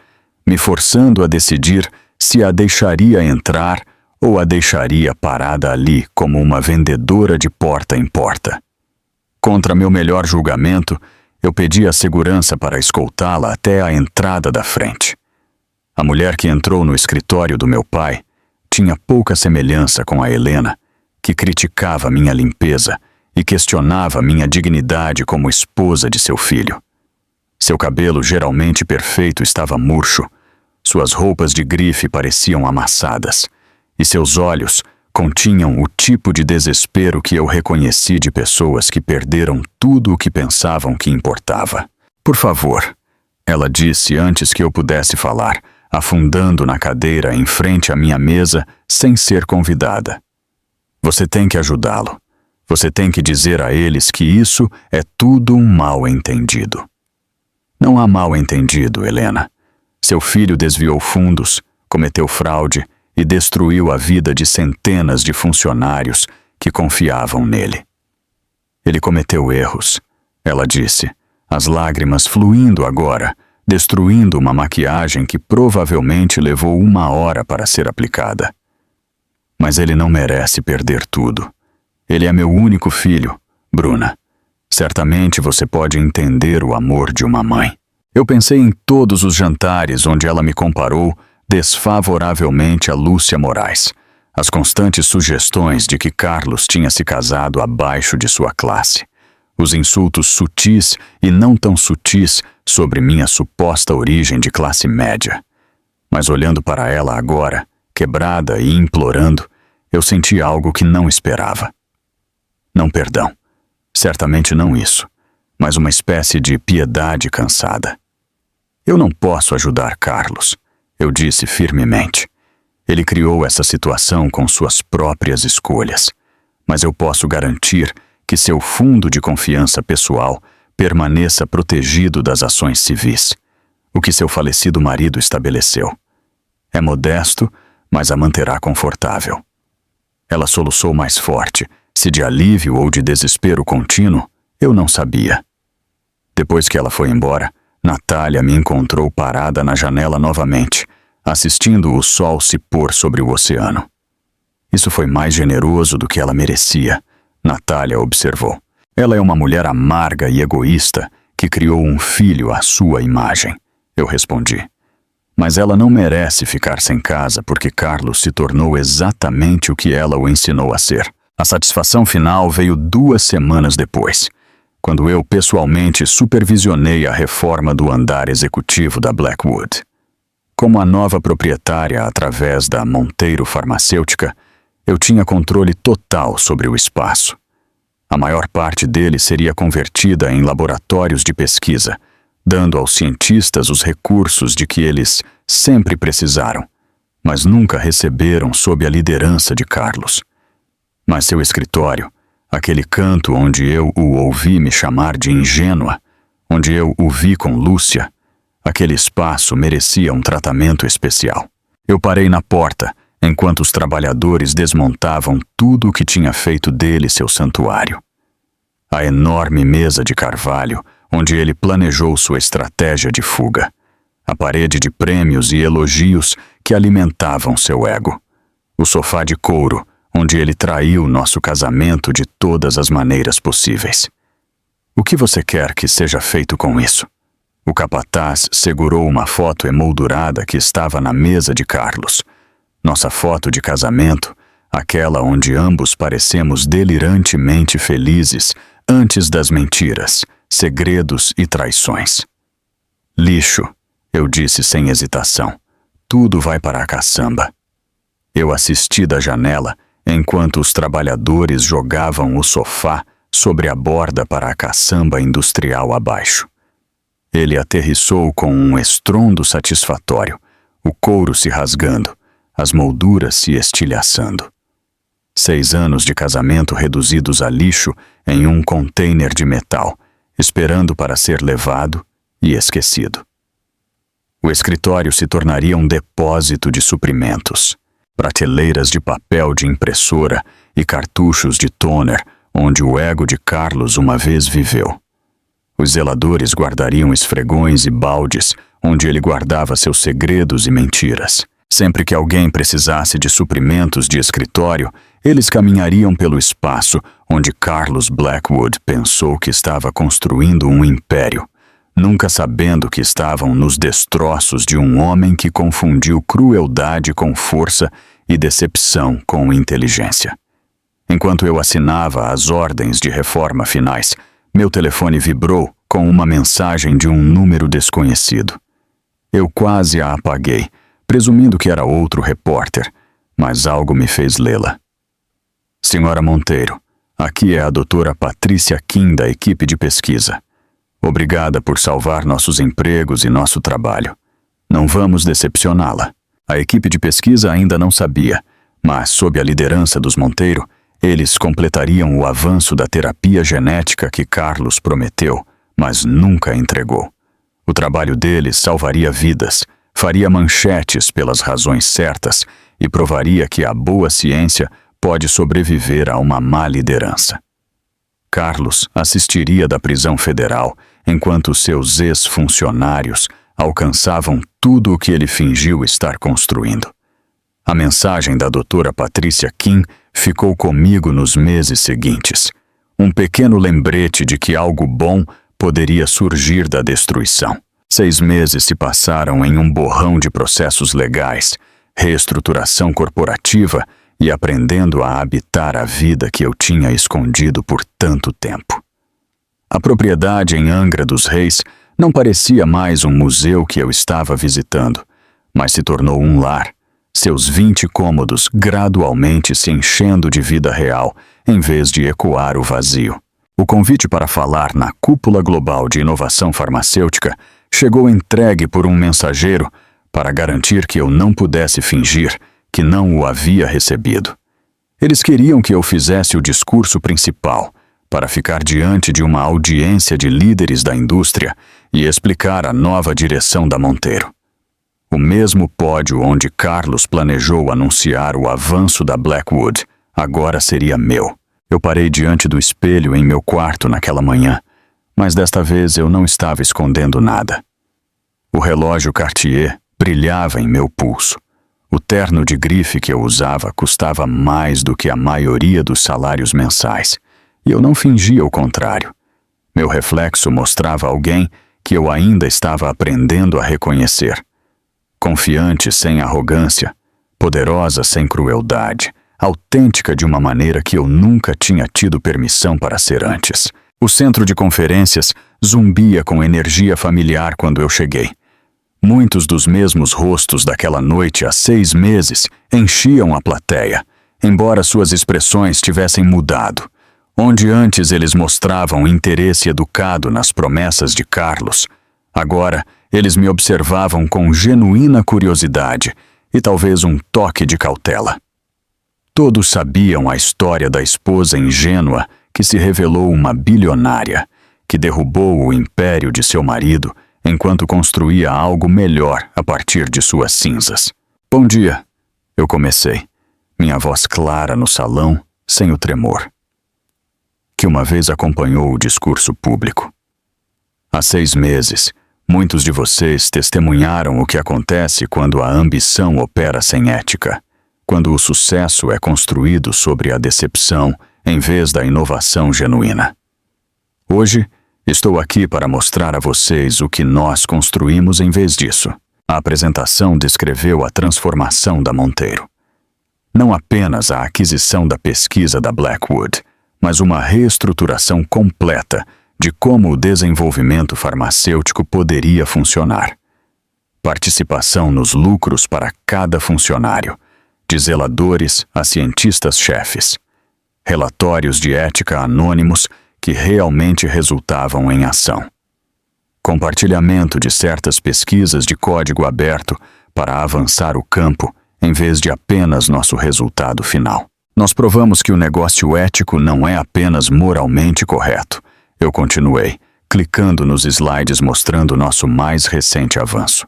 me forçando a decidir se a deixaria entrar ou a deixaria parada ali como uma vendedora de porta em porta. Contra meu melhor julgamento, eu pedi a segurança para escoltá-la até a entrada da frente. A mulher que entrou no escritório do meu pai tinha pouca semelhança com a Helena, que criticava minha limpeza e questionava minha dignidade como esposa de seu filho. Seu cabelo geralmente perfeito estava murcho, suas roupas de grife pareciam amassadas, e seus olhos continham o tipo de desespero que eu reconheci de pessoas que perderam tudo o que pensavam que importava. Por favor, ela disse antes que eu pudesse falar, afundando na cadeira em frente à minha mesa sem ser convidada. Você tem que ajudá-lo. Você tem que dizer a eles que isso é tudo um mal-entendido. Não há mal-entendido, Helena. Seu filho desviou fundos, cometeu fraude e destruiu a vida de centenas de funcionários que confiavam nele. Ele cometeu erros, ela disse, as lágrimas fluindo agora, destruindo uma maquiagem que provavelmente levou 1 hora para ser aplicada. Mas ele não merece perder tudo. Ele é meu único filho, Bruna. Certamente você pode entender o amor de uma mãe. Eu pensei em todos os jantares onde ela me comparou desfavoravelmente a Lúcia Moraes, as constantes sugestões de que Carlos tinha se casado abaixo de sua classe, os insultos sutis e não tão sutis sobre minha suposta origem de classe média. Mas olhando para ela agora, quebrada e implorando, eu senti algo que não esperava. Não perdão, certamente não isso, mas uma espécie de piedade cansada. Eu não posso ajudar Carlos, eu disse firmemente. Ele criou essa situação com suas próprias escolhas, mas eu posso garantir que seu fundo de confiança pessoal permaneça protegido das ações civis, o que seu falecido marido estabeleceu. É modesto, mas a manterá confortável. Ela soluçou mais forte, se de alívio ou de desespero contínuo, eu não sabia. Depois que ela foi embora, Natália me encontrou parada na janela novamente, assistindo o sol se pôr sobre o oceano. Isso foi mais generoso do que ela merecia, Natália observou. Ela é uma mulher amarga e egoísta que criou um filho à sua imagem, eu respondi. Mas ela não merece ficar sem casa porque Carlos se tornou exatamente o que ela o ensinou a ser. A satisfação final veio 2 semanas depois, quando eu pessoalmente supervisionei a reforma do andar executivo da Blackwood. Como a nova proprietária através da Monteiro Farmacêutica, eu tinha controle total sobre o espaço. A maior parte dele seria convertida em laboratórios de pesquisa, dando aos cientistas os recursos de que eles sempre precisaram, mas nunca receberam sob a liderança de Carlos. Mas seu escritório, aquele canto onde eu o ouvi me chamar de ingênua, onde eu o vi com Lúcia, aquele espaço merecia um tratamento especial. Eu parei na porta, enquanto os trabalhadores desmontavam tudo o que tinha feito dele seu santuário. A enorme mesa de carvalho, onde ele planejou sua estratégia de fuga. A parede de prêmios e elogios que alimentavam seu ego. O sofá de couro, onde ele traiu nosso casamento de todas as maneiras possíveis. O que você quer que seja feito com isso? O capataz segurou uma foto emoldurada que estava na mesa de Carlos. Nossa foto de casamento, aquela onde ambos parecemos delirantemente felizes antes das mentiras, segredos e traições. Lixo, eu disse sem hesitação. Tudo vai para a caçamba. Eu assisti da janela enquanto os trabalhadores jogavam o sofá sobre a borda para a caçamba industrial abaixo. Ele aterrissou com um estrondo satisfatório, o couro se rasgando, as molduras se estilhaçando. 6 anos de casamento reduzidos a lixo em um container de metal, esperando para ser levado e esquecido. O escritório se tornaria um depósito de suprimentos, prateleiras de papel de impressora e cartuchos de toner, onde o ego de Carlos uma vez viveu. Os zeladores guardariam esfregões e baldes, onde ele guardava seus segredos e mentiras. Sempre que alguém precisasse de suprimentos de escritório, eles caminhariam pelo espaço onde Carlos Blackwood pensou que estava construindo um império, nunca sabendo que estavam nos destroços de um homem que confundiu crueldade com força e decepção com inteligência. Enquanto eu assinava as ordens de reforma finais, meu telefone vibrou com uma mensagem de um número desconhecido. Eu quase a apaguei, presumindo que era outro repórter, mas algo me fez lê-la. Senhora Monteiro, aqui é a doutora Patrícia Kim da equipe de pesquisa. Obrigada por salvar nossos empregos e nosso trabalho. Não vamos decepcioná-la. A equipe de pesquisa ainda não sabia, mas sob a liderança dos Monteiro, eles completariam o avanço da terapia genética que Carlos prometeu, mas nunca entregou. O trabalho deles salvaria vidas, faria manchetes pelas razões certas e provaria que a boa ciência pode sobreviver a uma má liderança. Carlos assistiria da prisão federal enquanto seus ex-funcionários alcançavam tudo o que ele fingiu estar construindo. A mensagem da doutora Patrícia Kim ficou comigo nos meses seguintes. Um pequeno lembrete de que algo bom poderia surgir da destruição. 6 meses se passaram em um borrão de processos legais, reestruturação corporativa e aprendendo a habitar a vida que eu tinha escondido por tanto tempo. A propriedade em Angra dos Reis não parecia mais um museu que eu estava visitando, mas se tornou um lar, seus 20 cômodos gradualmente se enchendo de vida real, em vez de ecoar o vazio. O convite para falar na Cúpula Global de Inovação Farmacêutica chegou entregue por um mensageiro para garantir que eu não pudesse fingir que não o havia recebido. Eles queriam que eu fizesse o discurso principal, para ficar diante de uma audiência de líderes da indústria e explicar a nova direção da Monteiro. O mesmo pódio onde Carlos planejou anunciar o avanço da Blackwood agora seria meu. Eu parei diante do espelho em meu quarto naquela manhã, mas desta vez eu não estava escondendo nada. O relógio Cartier brilhava em meu pulso. O terno de grife que eu usava custava mais do que a maioria dos salários mensais, e eu não fingia o contrário. Meu reflexo mostrava alguém que eu ainda estava aprendendo a reconhecer. Confiante sem arrogância, poderosa sem crueldade, autêntica de uma maneira que eu nunca tinha tido permissão para ser antes. O centro de conferências zumbia com energia familiar quando eu cheguei. Muitos dos mesmos rostos daquela noite há 6 meses enchiam a plateia, embora suas expressões tivessem mudado. Onde antes eles mostravam interesse educado nas promessas de Carlos, agora eles me observavam com genuína curiosidade e talvez um toque de cautela. Todos sabiam a história da esposa ingênua que se revelou uma bilionária, que derrubou o império de seu marido enquanto construía algo melhor a partir de suas cinzas. Bom dia, eu comecei, minha voz clara no salão, sem o tremor, que uma vez acompanhou o discurso público. Há 6 meses, muitos de vocês testemunharam o que acontece quando a ambição opera sem ética, quando o sucesso é construído sobre a decepção em vez da inovação genuína. Hoje, estou aqui para mostrar a vocês o que nós construímos em vez disso. A apresentação descreveu a transformação da Monteiro. Não apenas a aquisição da pesquisa da Blackwood, mas uma reestruturação completa de como o desenvolvimento farmacêutico poderia funcionar. Participação nos lucros para cada funcionário, de zeladores a cientistas-chefes. Relatórios de ética anônimos que realmente resultavam em ação. Compartilhamento de certas pesquisas de código aberto para avançar o campo, em vez de apenas nosso resultado final. Nós provamos que o negócio ético não é apenas moralmente correto. Eu continuei, clicando nos slides mostrando nosso mais recente avanço.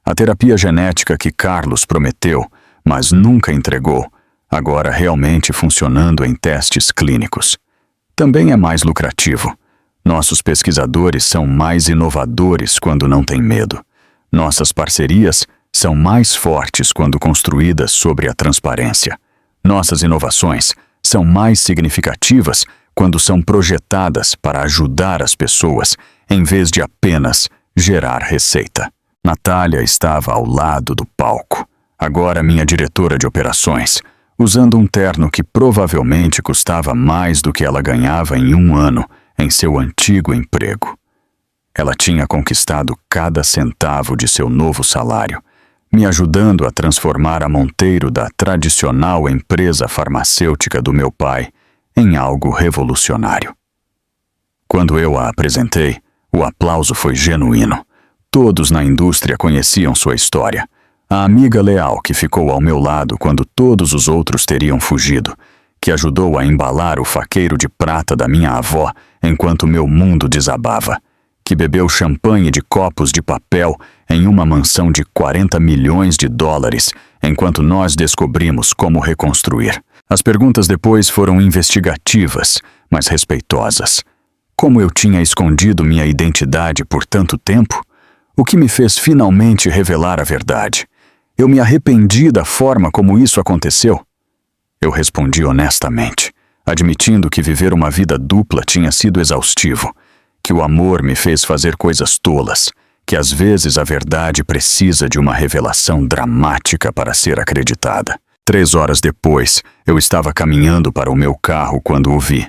A terapia genética que Carlos prometeu, mas nunca entregou, agora realmente funcionando em testes clínicos. também é mais lucrativo. Nossos pesquisadores são mais inovadores quando não têm medo. Nossas parcerias são mais fortes quando construídas sobre a transparência. Nossas inovações são mais significativas quando são projetadas para ajudar as pessoas, em vez de apenas gerar receita. Natália estava ao lado do palco, agora minha diretora de operações, usando um terno que provavelmente custava mais do que ela ganhava em um ano em seu antigo emprego. Ela tinha conquistado cada centavo de seu novo salário, me ajudando a transformar a Monteiro da tradicional empresa farmacêutica do meu pai em algo revolucionário. Quando eu a apresentei, o aplauso foi genuíno. Todos na indústria conheciam sua história. A amiga leal que ficou ao meu lado quando todos os outros teriam fugido, que ajudou a embalar o faqueiro de prata da minha avó enquanto meu mundo desabava, que bebeu champanhe de copos de papel em uma mansão de 40 milhões de dólares enquanto nós descobrimos como reconstruir. As perguntas depois foram investigativas, mas respeitosas. Como eu tinha escondido minha identidade por tanto tempo? O que me fez finalmente revelar a verdade? Eu me arrependi da forma como isso aconteceu? Eu respondi honestamente, admitindo que viver uma vida dupla tinha sido exaustivo, que o amor me fez fazer coisas tolas, que às vezes a verdade precisa de uma revelação dramática para ser acreditada. 3 horas depois, eu estava caminhando para o meu carro quando o vi.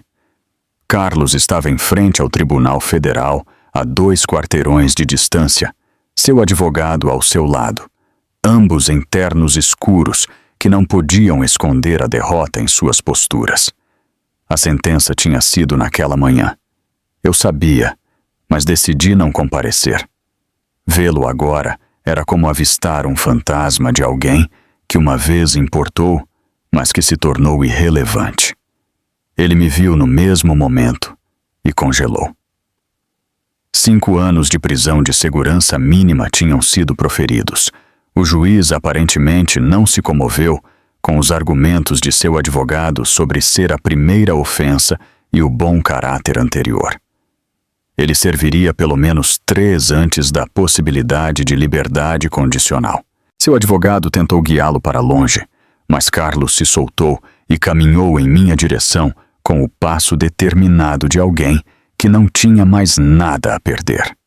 Carlos estava em frente ao Tribunal Federal, a 2 quarteirões de distância, seu advogado ao seu lado, ambos em ternos escuros que não podiam esconder a derrota em suas posturas. A sentença tinha sido naquela manhã. Eu sabia, mas decidi não comparecer. Vê-lo agora era como avistar um fantasma de alguém que uma vez importou, mas que se tornou irrelevante. Ele me viu no mesmo momento e congelou. 5 anos de prisão de segurança mínima tinham sido proferidos. O juiz aparentemente não se comoveu com os argumentos de seu advogado sobre ser a primeira ofensa e o bom caráter anterior. Ele serviria pelo menos 3 antes da possibilidade de liberdade condicional. Seu advogado tentou guiá-lo para longe, mas Carlos se soltou e caminhou em minha direção com o passo determinado de alguém que não tinha mais nada a perder.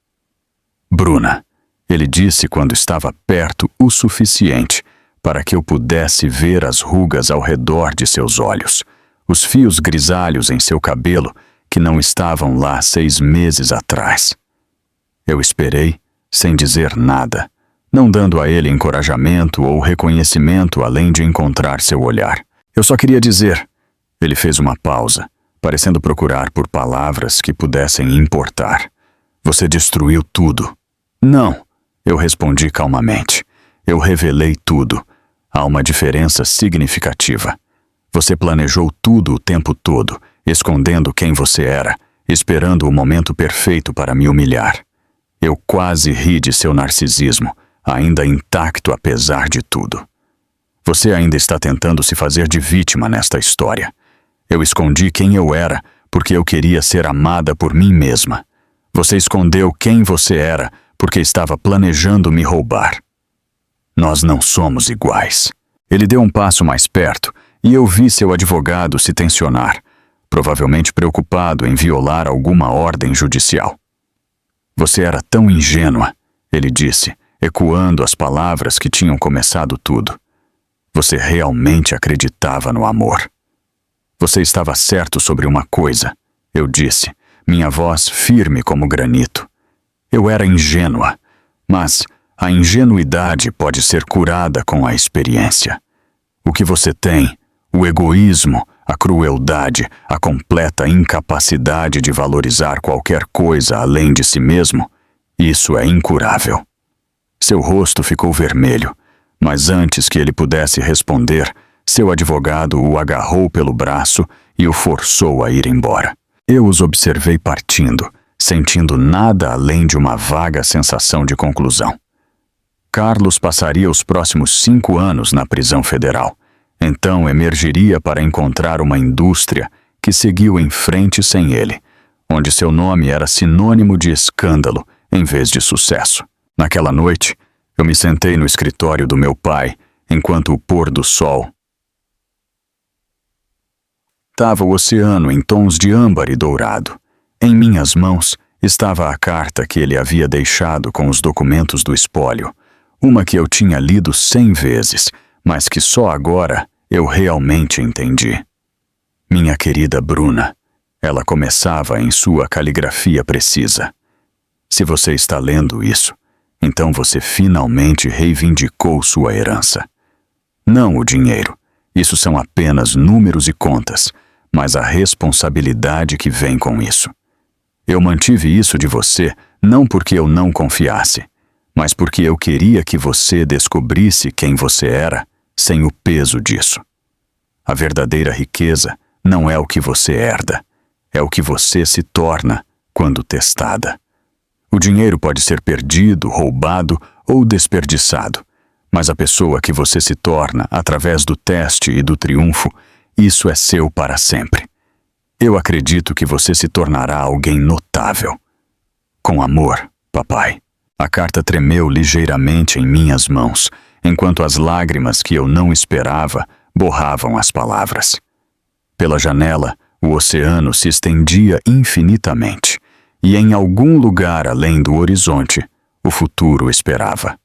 Bruna, ele disse quando estava perto o suficiente para que eu pudesse ver as rugas ao redor de seus olhos, os fios grisalhos em seu cabelo que não estavam lá 6 meses atrás. Eu esperei, sem dizer nada, não dando a ele encorajamento ou reconhecimento além de encontrar seu olhar. Eu só queria dizer... Ele fez uma pausa, parecendo procurar por palavras que pudessem importar. Você destruiu tudo. Não, eu respondi calmamente. Eu revelei tudo. Há uma diferença significativa. Você planejou tudo o tempo todo, escondendo quem você era, esperando o momento perfeito para me humilhar. Eu quase ri de seu narcisismo, ainda intacto apesar de tudo. Você ainda está tentando se fazer de vítima nesta história. Eu escondi quem eu era porque eu queria ser amada por mim mesma. Você escondeu quem você era porque estava planejando me roubar. Nós não somos iguais. Ele deu um passo mais perto e eu vi seu advogado se tensionar, provavelmente preocupado em violar alguma ordem judicial. Você era tão ingênua, ele disse, ecoando as palavras que tinham começado tudo. Você realmente acreditava no amor. Você estava certo sobre uma coisa, eu disse, minha voz firme como granito. Eu era ingênua, mas a ingenuidade pode ser curada com a experiência. O que você tem, o egoísmo, a crueldade, a completa incapacidade de valorizar qualquer coisa além de si mesmo, isso é incurável. Seu rosto ficou vermelho, mas antes que ele pudesse responder, seu advogado o agarrou pelo braço e o forçou a ir embora. Eu os observei partindo, sentindo nada além de uma vaga sensação de conclusão. Carlos passaria os próximos 5 anos na prisão federal. Então emergiria para encontrar uma indústria que seguiu em frente sem ele, onde seu nome era sinônimo de escândalo em vez de sucesso. Naquela noite, eu me sentei no escritório do meu pai, enquanto o pôr do sol estava o oceano em tons de âmbar e dourado. Em minhas mãos estava a carta que ele havia deixado com os documentos do espólio, uma que eu tinha lido 100 vezes, mas que só agora eu realmente entendi. Minha querida Bruna, ela começava em sua caligrafia precisa. Se você está lendo isso, então você finalmente reivindicou sua herança. Não o dinheiro, isso são apenas números e contas, mas a responsabilidade que vem com isso. Eu mantive isso de você não porque eu não confiasse, mas porque eu queria que você descobrisse quem você era sem o peso disso. A verdadeira riqueza não é o que você herda, é o que você se torna quando testada. O dinheiro pode ser perdido, roubado ou desperdiçado, mas a pessoa que você se torna através do teste e do triunfo, isso é seu para sempre. Eu acredito que você se tornará alguém notável. Com amor, papai. A carta tremeu ligeiramente em minhas mãos, enquanto as lágrimas que eu não esperava borravam as palavras. Pela janela, o oceano se estendia infinitamente, e em algum lugar além do horizonte, o futuro esperava.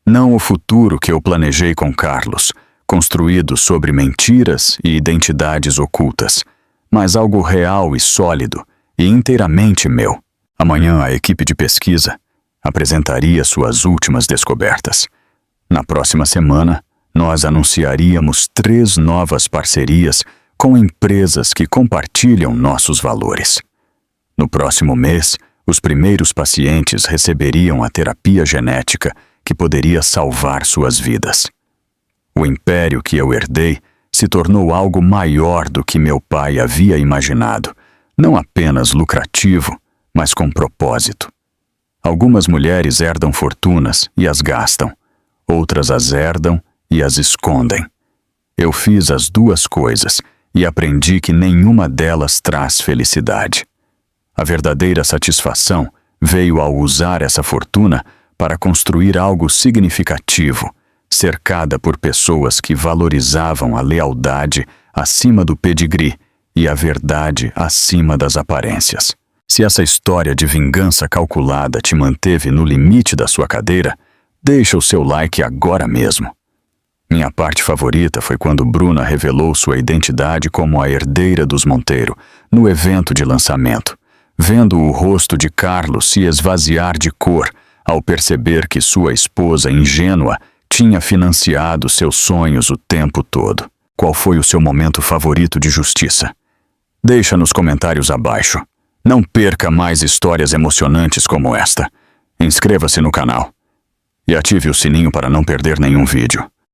Não o futuro que eu planejei com Carlos, construído sobre mentiras e identidades ocultas, mas algo real e sólido e inteiramente meu. Amanhã a equipe de pesquisa apresentaria suas últimas descobertas. Na próxima semana, nós anunciaríamos 3 novas parcerias com empresas que compartilham nossos valores. No próximo mês, os primeiros pacientes receberiam a terapia genética que poderia salvar suas vidas. O império que eu herdei se tornou algo maior do que meu pai havia imaginado, não apenas lucrativo, mas com propósito. Algumas mulheres herdam fortunas e as gastam, outras as herdam e as escondem. Eu fiz as 2 coisas e aprendi que nenhuma delas traz felicidade. A verdadeira satisfação veio ao usar essa fortuna para construir algo significativo, cercada por pessoas que valorizavam a lealdade acima do pedigree e a verdade acima das aparências. Se essa história de vingança calculada te manteve no limite da sua cadeira, deixa o seu like agora mesmo. Minha parte favorita foi quando Bruna revelou sua identidade como a herdeira dos Monteiro, no evento de lançamento, vendo o rosto de Carlos se esvaziar de cor ao perceber que sua esposa ingênua tinha financiado seus sonhos o tempo todo. Qual foi o seu momento favorito de justiça? Deixa nos comentários abaixo. Não perca mais histórias emocionantes como esta. Inscreva-se no canal e ative o sininho para não perder nenhum vídeo.